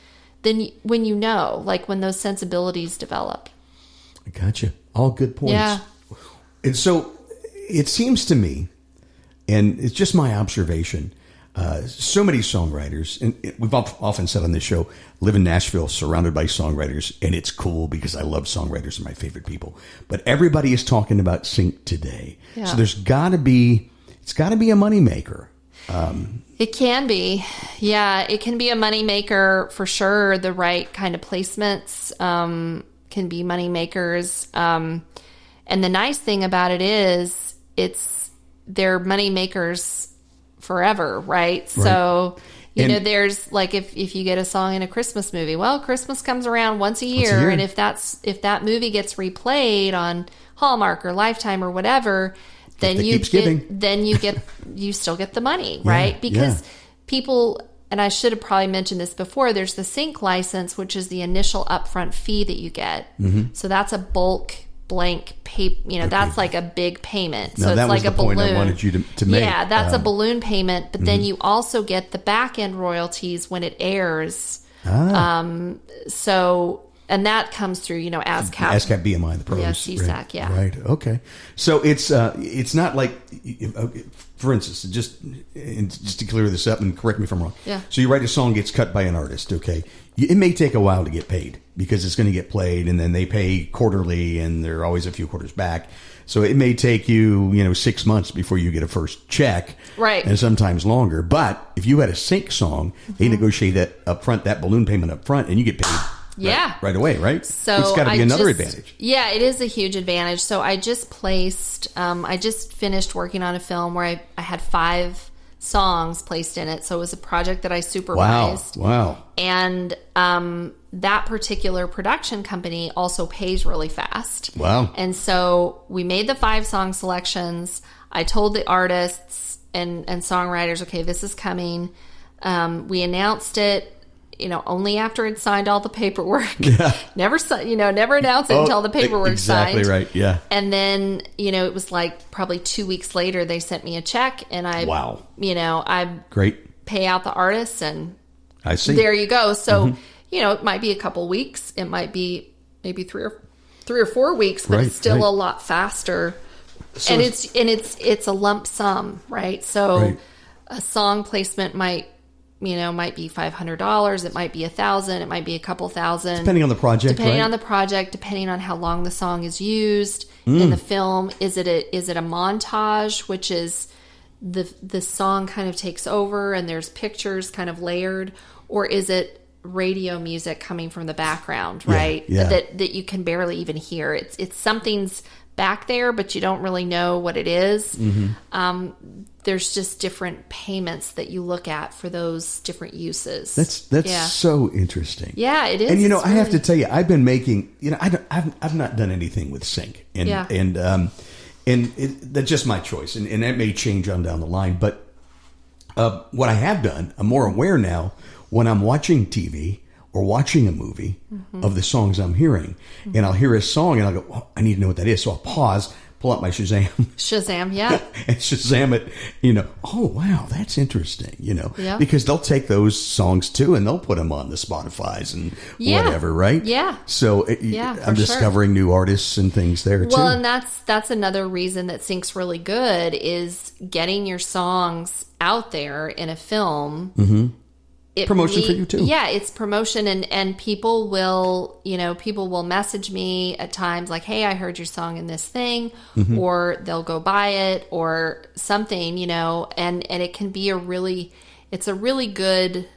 Then when when those sensibilities develop. I gotcha. All good points. Yeah. And so it seems to me, and it's just my observation, so many songwriters, and we've often said on this show, live in Nashville surrounded by songwriters, and it's cool because I love songwriters, are my favorite people. But everybody is talking about sync today. Yeah. So it's got to be a moneymaker. It can be. Yeah, it can be a moneymaker for sure. The right kind of placements can be moneymakers. And the nice thing about it is they're moneymakers forever, right? So, there's like if you get a song in a Christmas movie, well, Christmas comes around once a year. And if that movie gets replayed on Hallmark or Lifetime or whatever, then you still get the money, right? Because people, and I should have probably mentioned this before, there's the sync license, which is the initial upfront fee that you get. So that's a bulk blank paper, that's like a big payment. Now, so that it's was like the a balloon. Point I wanted you to make. Yeah, that's a balloon payment, but then you also get the back end royalties when it airs. And that comes through, ASCAP. ASCAP, BMI, the pros. Yeah, CSAC, yeah. Right, okay. So it's not like, for instance, just to clear this up and correct me if I'm wrong. Yeah. So you write a song, gets cut by an artist, okay? It may take a while to get paid because it's going to get played and then they pay quarterly and they're always a few quarters back. So it may take you, 6 months before you get a first check. Right. And sometimes longer. But if you had a sync song, they negotiate that up front, that balloon payment up front, and you get paid. Right away, right? So it's got to be another advantage. Yeah, it is a huge advantage. So I just I just finished working on a film where I had 5 songs placed in it. So it was a project that I supervised. Wow. And that particular production company also pays really fast. Wow. And so we made the 5 song selections. I told the artists and songwriters, okay, this is coming. We announced it, only after it signed all the paperwork. Yeah. Never announce it until the paperwork's signed. Exactly right. Yeah. And then, it was like probably 2 weeks later, they sent me a check and I great. Pay out the artists and I see. There you go. So, it might be a couple weeks. It might be maybe 3 or 4 weeks, but it's still a lot faster. So and it's a lump sum, right? So a song placement might be $500. It might be $1,000. It might be a couple thousand, depending on the project. Depending on the project, depending on how long the song is used in the film. Is it a montage, which is the song kind of takes over and there's pictures kind of layered, or is it radio music coming from the background, right? Yeah. That you can barely even hear. It's something's back there, but you don't really know what it is. There's just different payments that you look at for those different uses. That's so interesting. Yeah, it is. And I have to tell you, I've been making. I've not done anything with sync, and that's just my choice, and that may change on down the line. But what I have done, I'm more aware now when I'm watching TV or watching a movie of the songs I'm hearing, and I'll hear a song and I'll go, oh, I need to know what that is. So I'll pause, pull up my Shazam. Yeah. And Shazam it, oh, wow, that's interesting, because they'll take those songs too and they'll put them on the Spotifys and whatever, right? Yeah. So I'm discovering new artists and things there too. Well, and that's another reason that Sync's really good is getting your songs out there in a film promotion for you too. Yeah, it's promotion, and people will message me at times like, hey, I heard your song in this thing, or they'll go buy it or something, and it can be it's a really good,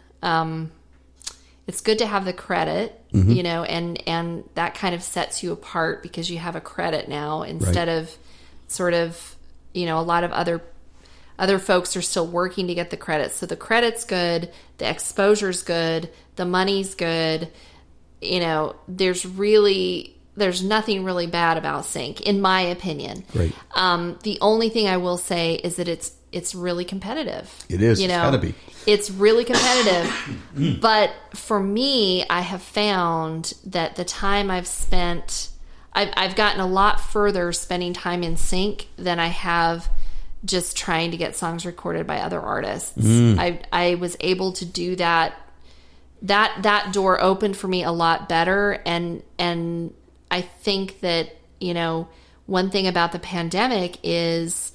it's good to have the credit, and that kind of sets you apart because you have a credit now instead of sort of, a lot of other folks are still working to get the credit. So the credit's good, the exposure's good, the money's good. There's nothing really bad about sync, in my opinion. Great. The only thing I will say is that it's really competitive. It is. It's gotta be. It's really competitive. But for me, I have found that the time I've spent, I've gotten a lot further spending time in sync than I have just trying to get songs recorded by other artists. I was able to do that. That door opened for me a lot better. And I think that, one thing about the pandemic is,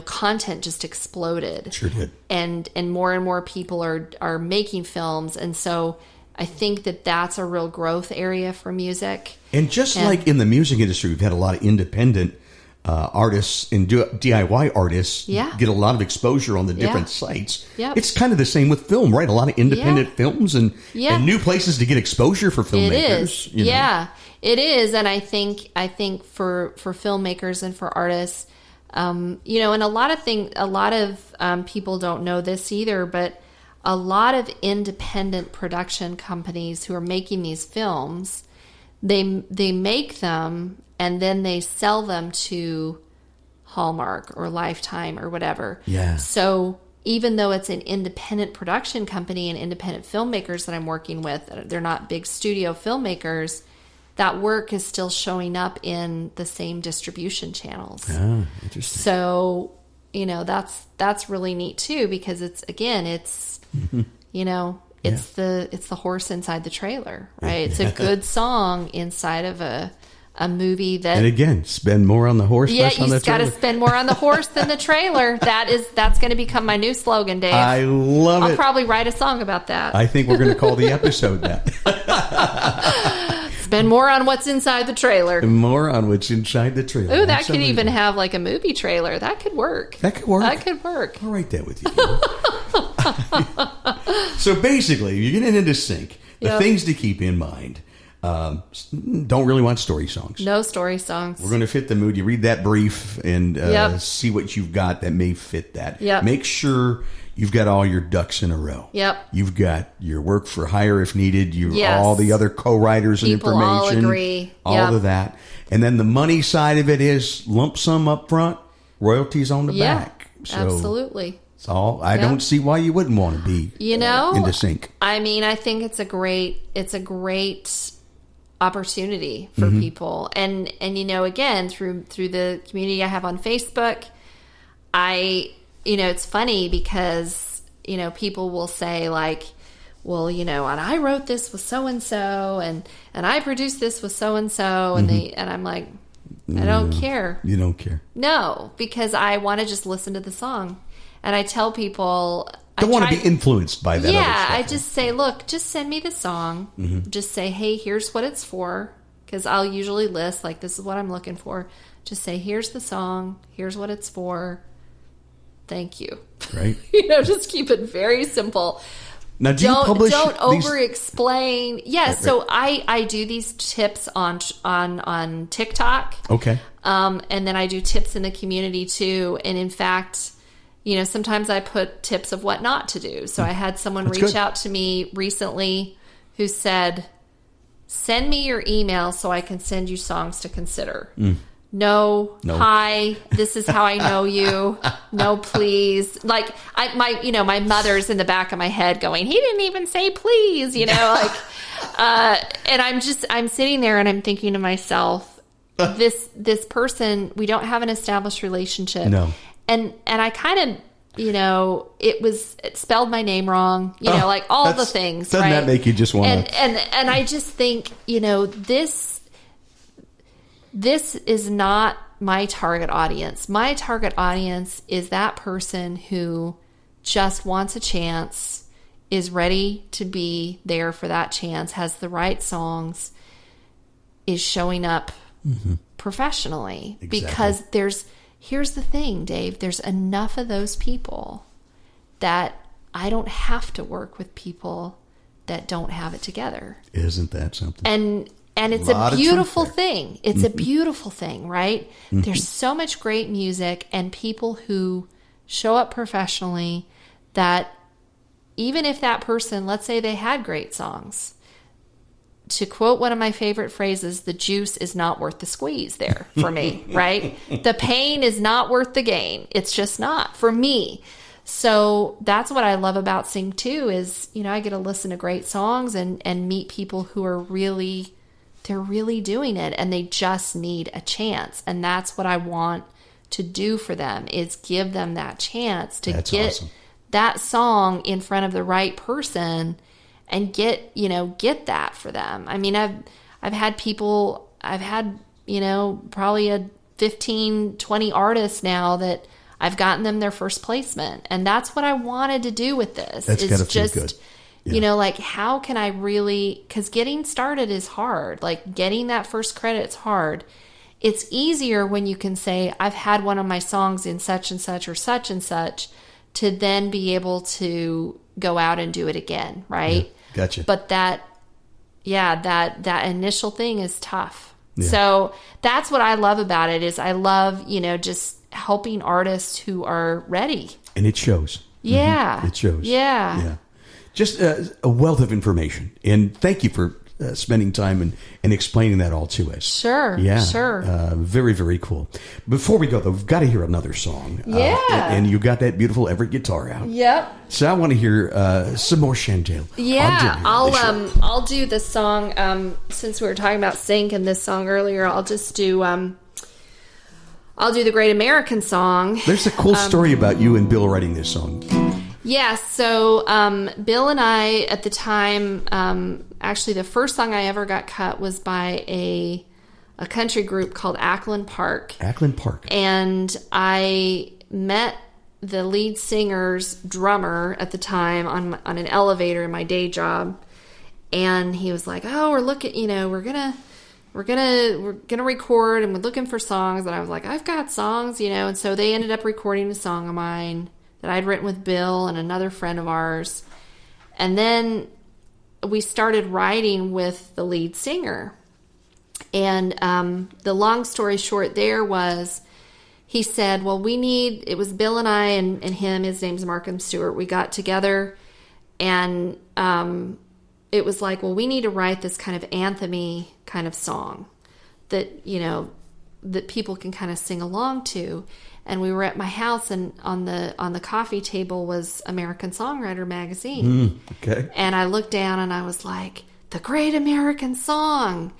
content just exploded. Sure did. And more people are making films. And so I think that that's a real growth area for music. And just like in the music industry, we've had a lot of independent artists and DIY artists get a lot of exposure on the different sites. Yep. It's kind of the same with film, right? A lot of independent films and new places to get exposure for filmmakers. It is. It is. And I think for filmmakers and for artists, and a lot of people don't know this either, but a lot of independent production companies who are making these films, they make them and then they sell them to Hallmark or Lifetime or whatever. Yeah. So even though it's an independent production company and independent filmmakers that I'm working with, they're not big studio filmmakers, that work is still showing up in the same distribution channels. Oh, interesting. So, that's really neat too, because it's the horse inside the trailer, right? It's a good song inside of a movie that, and again, spend more on the horse. Yeah, you got to spend more on the horse than the trailer. That's going to become my new slogan, Dave. I love it. I'll probably write a song about that. I think we're going to call the episode that. Spend more on what's inside the trailer. More on what's inside the trailer. Ooh, that could even have like a movie trailer. That could work. I'll write that with you. So basically, you're getting into sync. The things to keep in mind. Don't really want story songs. No story songs. We're going to fit the mood. You read that brief and see what you've got that may fit that. Yep. Make sure you've got all your ducks in a row. Yep. You've got your work for hire if needed. All the other co-writers and People information. all agree. All of that. And then the money side of it is lump sum up front, royalties on the back. So absolutely. It's all. I don't see why you wouldn't want to be into sync. I mean, I think it's a great opportunity for people. And again, through the community I have on Facebook, it's funny because, people will say like, well, and I wrote this with so-and-so and I produced this with so-and-so and I'm like, I don't care. You don't care. No, because I want to just listen to the song. And I tell people, don't want to be influenced by that. Yeah, I just say, look, just send me the song. Just say, hey, here's what it's for. Because I'll usually list, like, this is what I'm looking for. Just say, here's the song. Here's what it's for. Thank you. Right. Just keep it very simple. Now, do you publish Don't over-explain. Yes, so I do these tips on TikTok. Okay. And then I do tips in the community, too. And, in fact, sometimes I put tips of what not to do. So I had someone reach out to me recently who said, send me your email so I can send you songs to consider. No. Hi, this is how I know you. No, please. Like my mother's in the back of my head going, he didn't even say please, and I'm sitting there and I'm thinking to myself, this person, we don't have an established relationship. No. And I kind of, it spelled my name wrong, like all the things. Doesn't that make you just want to? And I just think, this is not my target audience. My target audience is that person who just wants a chance, is ready to be there for that chance, has the right songs, is showing up professionally. Exactly. Because here's the thing, Dave, there's enough of those people that I don't have to work with people that don't have it together. Isn't that something? And it's a beautiful thing. It's a beautiful thing, right? There's so much great music and people who show up professionally that even if that person, let's say they had great songs, to quote one of my favorite phrases, the juice is not worth the squeeze there for me, right? The pain is not worth the gain. It's just not for me. So that's what I love about Sing too is, I get to listen to great songs and meet people who are they're really doing it and they just need a chance. And that's what I want to do for them is give them that chance to get awesome. That song in front of the right person and get that for them. I mean, I've had probably a 15, 20 artists now that I've gotten them their first placement. And that's what I wanted to do with this. That's gotta feel good. Yeah. Like how can I really, because getting started is hard. Like getting that first credit's hard. It's easier when you can say, I've had one of my songs in such and such or such and such, to then be able to go out and do it again, right? Yeah, gotcha. But that initial thing is tough. Yeah. So that's what I love about it is I love, just helping artists who are ready. And it shows. Yeah. It shows. Yeah. Just a wealth of information. And thank you for spending time and explaining that all to us. Sure. Yeah. Sure. Very, very cool. Before we go, though, we've got to hear another song. Yeah. And you got that beautiful Everett guitar out. Yep. So I want to hear some more Shantell. Yeah. I'll do this song. Since we were talking about Sync and this song earlier, I'll just do I'll do the Great American Song. There's a cool story about you and Bill writing this song. Yeah, so Bill and I, at the time, actually the first song I ever got cut was by a country group called Ackland Park. Ackland Park. And I met the lead singer's drummer at the time on an elevator in my day job. And he was like, oh, we're gonna record and we're looking for songs. And I was like, I've got songs, and so they ended up recording a song of mine that I'd written with Bill and another friend of ours. And then we started writing with the lead singer. And the long story short there was, he said, well, it was Bill and I and him, his name's Markham Stewart. We got together and it was like, well, we need to write this kind of anthem-y kind of song that, that people can kind of sing along to. And we were at my house, and on the coffee table was American Songwriter magazine. Okay. And I looked down and I was like, the Great American Song.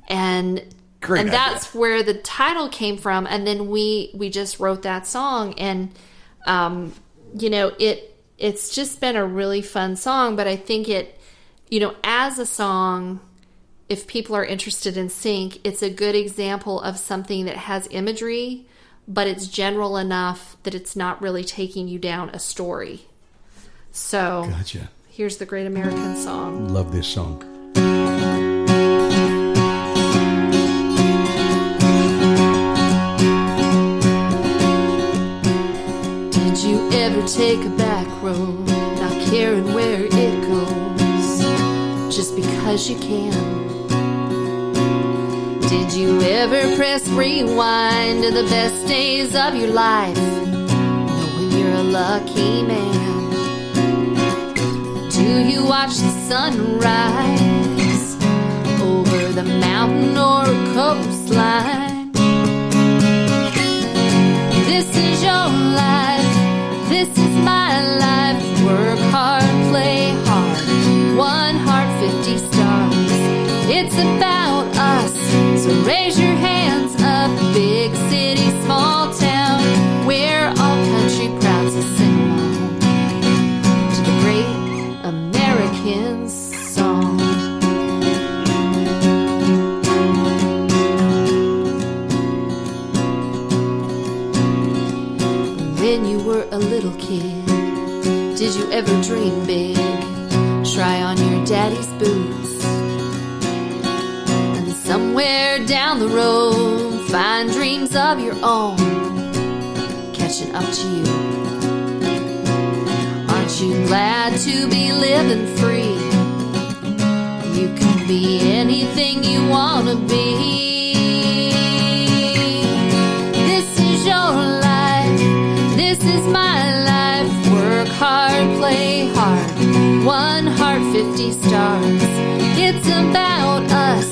And that's where the title came from. And then we just wrote that song. And, it's just been a really fun song. But I think as a song, if people are interested in Sync, it's a good example of something that has imagery, but it's general enough that it's not really taking you down a story. So, gotcha. Here's the Great American Song. Love this song. Did you ever take a back road, not caring where it goes, just because you can? Did you ever press rewind to the best days of your life, knowing you're a lucky man? Do you watch the sun rise over the mountain or a coastline? This is your life, this is my life. Work hard, play hard, 1 heart, 50 stars. It's about us, so raise your hands up. Big city, small town, we're all country proud to sing along to the Great American Song. When you were a little kid, did you ever dream big? try on your daddy's boots, and somewhere down the road, find dreams of your own catching up to you. Aren't you glad to be living free? You can be anything you want to be. This is your life, this is my life. Work hard, play hard, 1 heart, 50 stars. It's about us,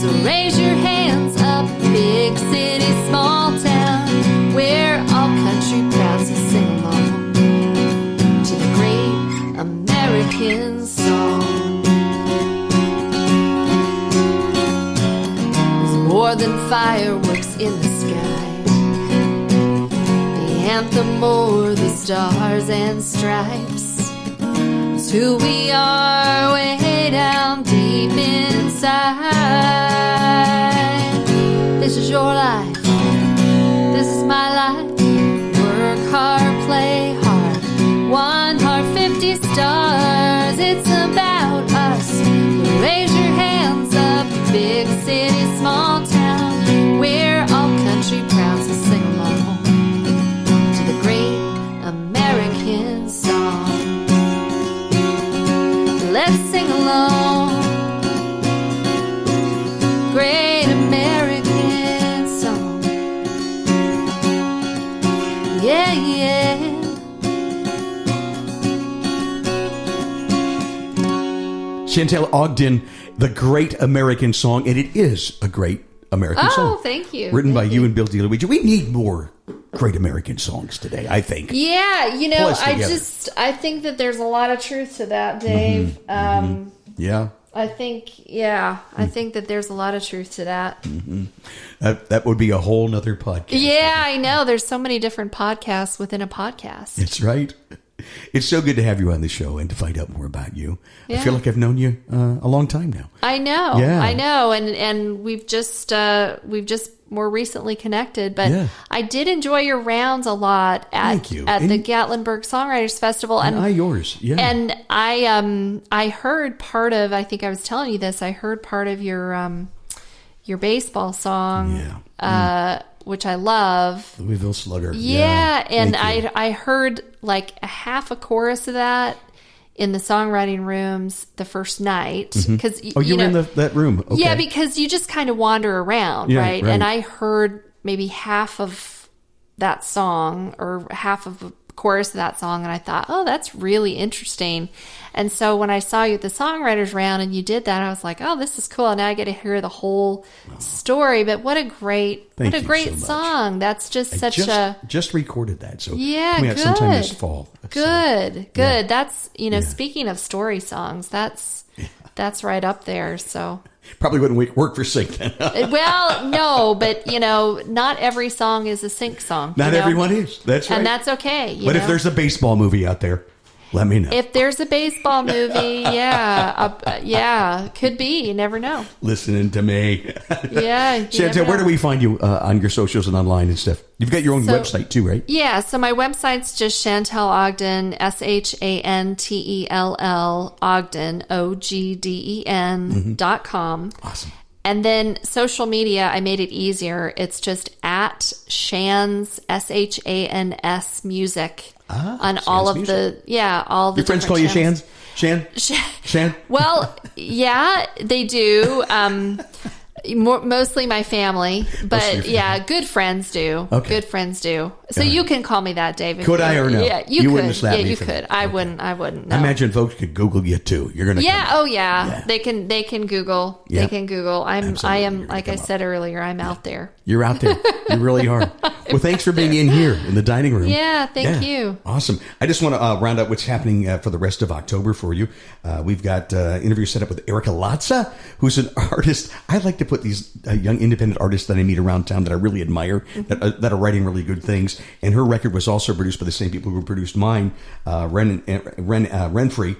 so raise your hands up. Big city, small town, we're all country proud, so sing along to the great American song. There's more than fireworks in the sky, the anthem or the stars and stripes. It's who we are way down deep inside. This is your life, this is my life. Work hard, play hard, 1 heart, 50 stars. It's about us, raise your hands up. Big city, small town, we're all country proud, so sing along to the great American song. Let's sing along, great American song. Yeah, yeah. Santell Ogden, the great American song, and it is a great American song. Oh, thank you. Written by you and Bill DeLuigi. We need more great American songs today, I think. Yeah, you know, Pull us together. I think that there's a lot of truth to that, Dave. Yeah. I think that there's a lot of truth to that. That would be a whole nother podcast. Yeah, I know. There's so many different podcasts within a podcast. That's right. It's so good to have you on the show and to find out more about you. Yeah. I feel like I've known you a long time now. I know. Yeah. I know. And we've just more recently connected, but Yeah. I did enjoy your rounds a lot at Thank you. the And- Gatlinburg Songwriters Festival. And yours. Yeah. And I heard part of, I think I was telling you this, I heard part of your baseball song, which I love. Louisville Slugger. Yeah, and Thank you. I heard like a half a chorus of that in the songwriting rooms the first night. Because Oh, you were in that room. Okay. Yeah, because you just kind of wander around, Yeah, right? right. And I heard maybe half of that song or half of a chorus of that song, and I thought, oh, that's really interesting. And so when I saw you at the Songwriters round and you did that, I was like, oh, this is cool. Now I get to hear the whole story. But what a great Thank you so much. song. That's just I such a... just recorded that. So Yeah, coming out sometime this good. fall. Good. Yeah. That's, speaking of story songs, that's right up there. So, Probably wouldn't work for sync then. well, no, but not every song is a sync song. Not everyone is. That's right. And that's okay. But if there's a baseball movie out there, let me know. If there's a baseball movie, could be. You never know. Listening to me. Yeah. you Shantell, never where do know. we find you on your socials and online and stuff? You've got your own website too, right? Yeah, so my website's just Shantell Ogden, Shantell Ogden, OGDEN.com. Awesome. And then social media, I made it easier. It's just at Shans, Shans music on all of Music. all the Your friends different call you channels. Shan? Shan? Well, yeah, they do. Mostly my family, but good friends do. Okay. Good friends do. So you can call me that, David. Could I or no? Yeah, you You could. wouldn't slap Yeah, me you for could. that. I Okay. wouldn't. No. I imagine folks could Google you too. You're gonna. Yeah. come. Oh, yeah. Yeah. They can Google. Yeah. They can Google. I Absolutely. am. You're gonna Like I come said earlier, I'm out there. You're out there. You really are. Well, thanks for being in here in the dining room. Yeah. Thank you. Awesome. I just want to round up what's happening for the rest of October for you. We've got interviews set up with Erica Latza, who's an artist. I like to put these young independent artists that I meet around town that I really admire, that are writing really good things. And her record was also produced by the same people who produced mine, Renfrey,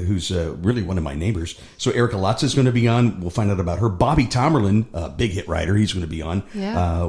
who's really one of my neighbors. So Erica Latza is going to be on. We'll find out about her. Bobby Tomerlin, big hit writer, he's going to be on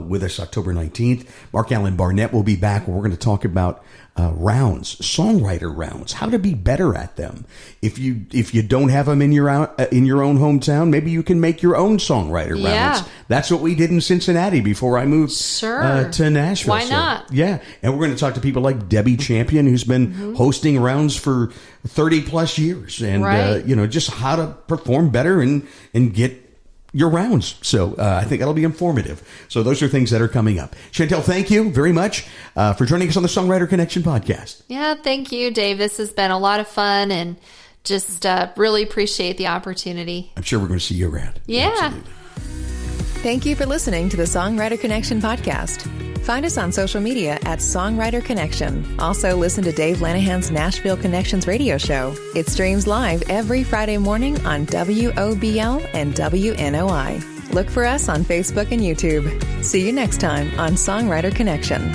with us October 19th. 15th. Mark Allen Barnett will be back. We're going to talk about rounds, songwriter rounds, how to be better at them. If you don't have them in your own hometown, maybe you can make your own songwriter rounds. That's what we did in Cincinnati before I moved to Nashville. Why not? Yeah, and we're going to talk to people like Debbie Champion, who's been hosting rounds for 30 plus years, and just how to perform better and get your rounds. So I think that'll be informative. So those are things that are coming up. Shantell, thank you very much for joining us on the Songwriter Connection podcast. Yeah, thank you, Dave. This has been a lot of fun, and just really appreciate the opportunity. I'm sure we're going to see you around. Yeah. Absolutely. Thank you for listening to the Songwriter Connection podcast. Find us on social media at Songwriter Connection. Also, listen to Dave Lanahan's Nashville Connections radio show. It streams live every Friday morning on WOBL and WNOI. Look for us on Facebook and YouTube. See you next time on Songwriter Connection.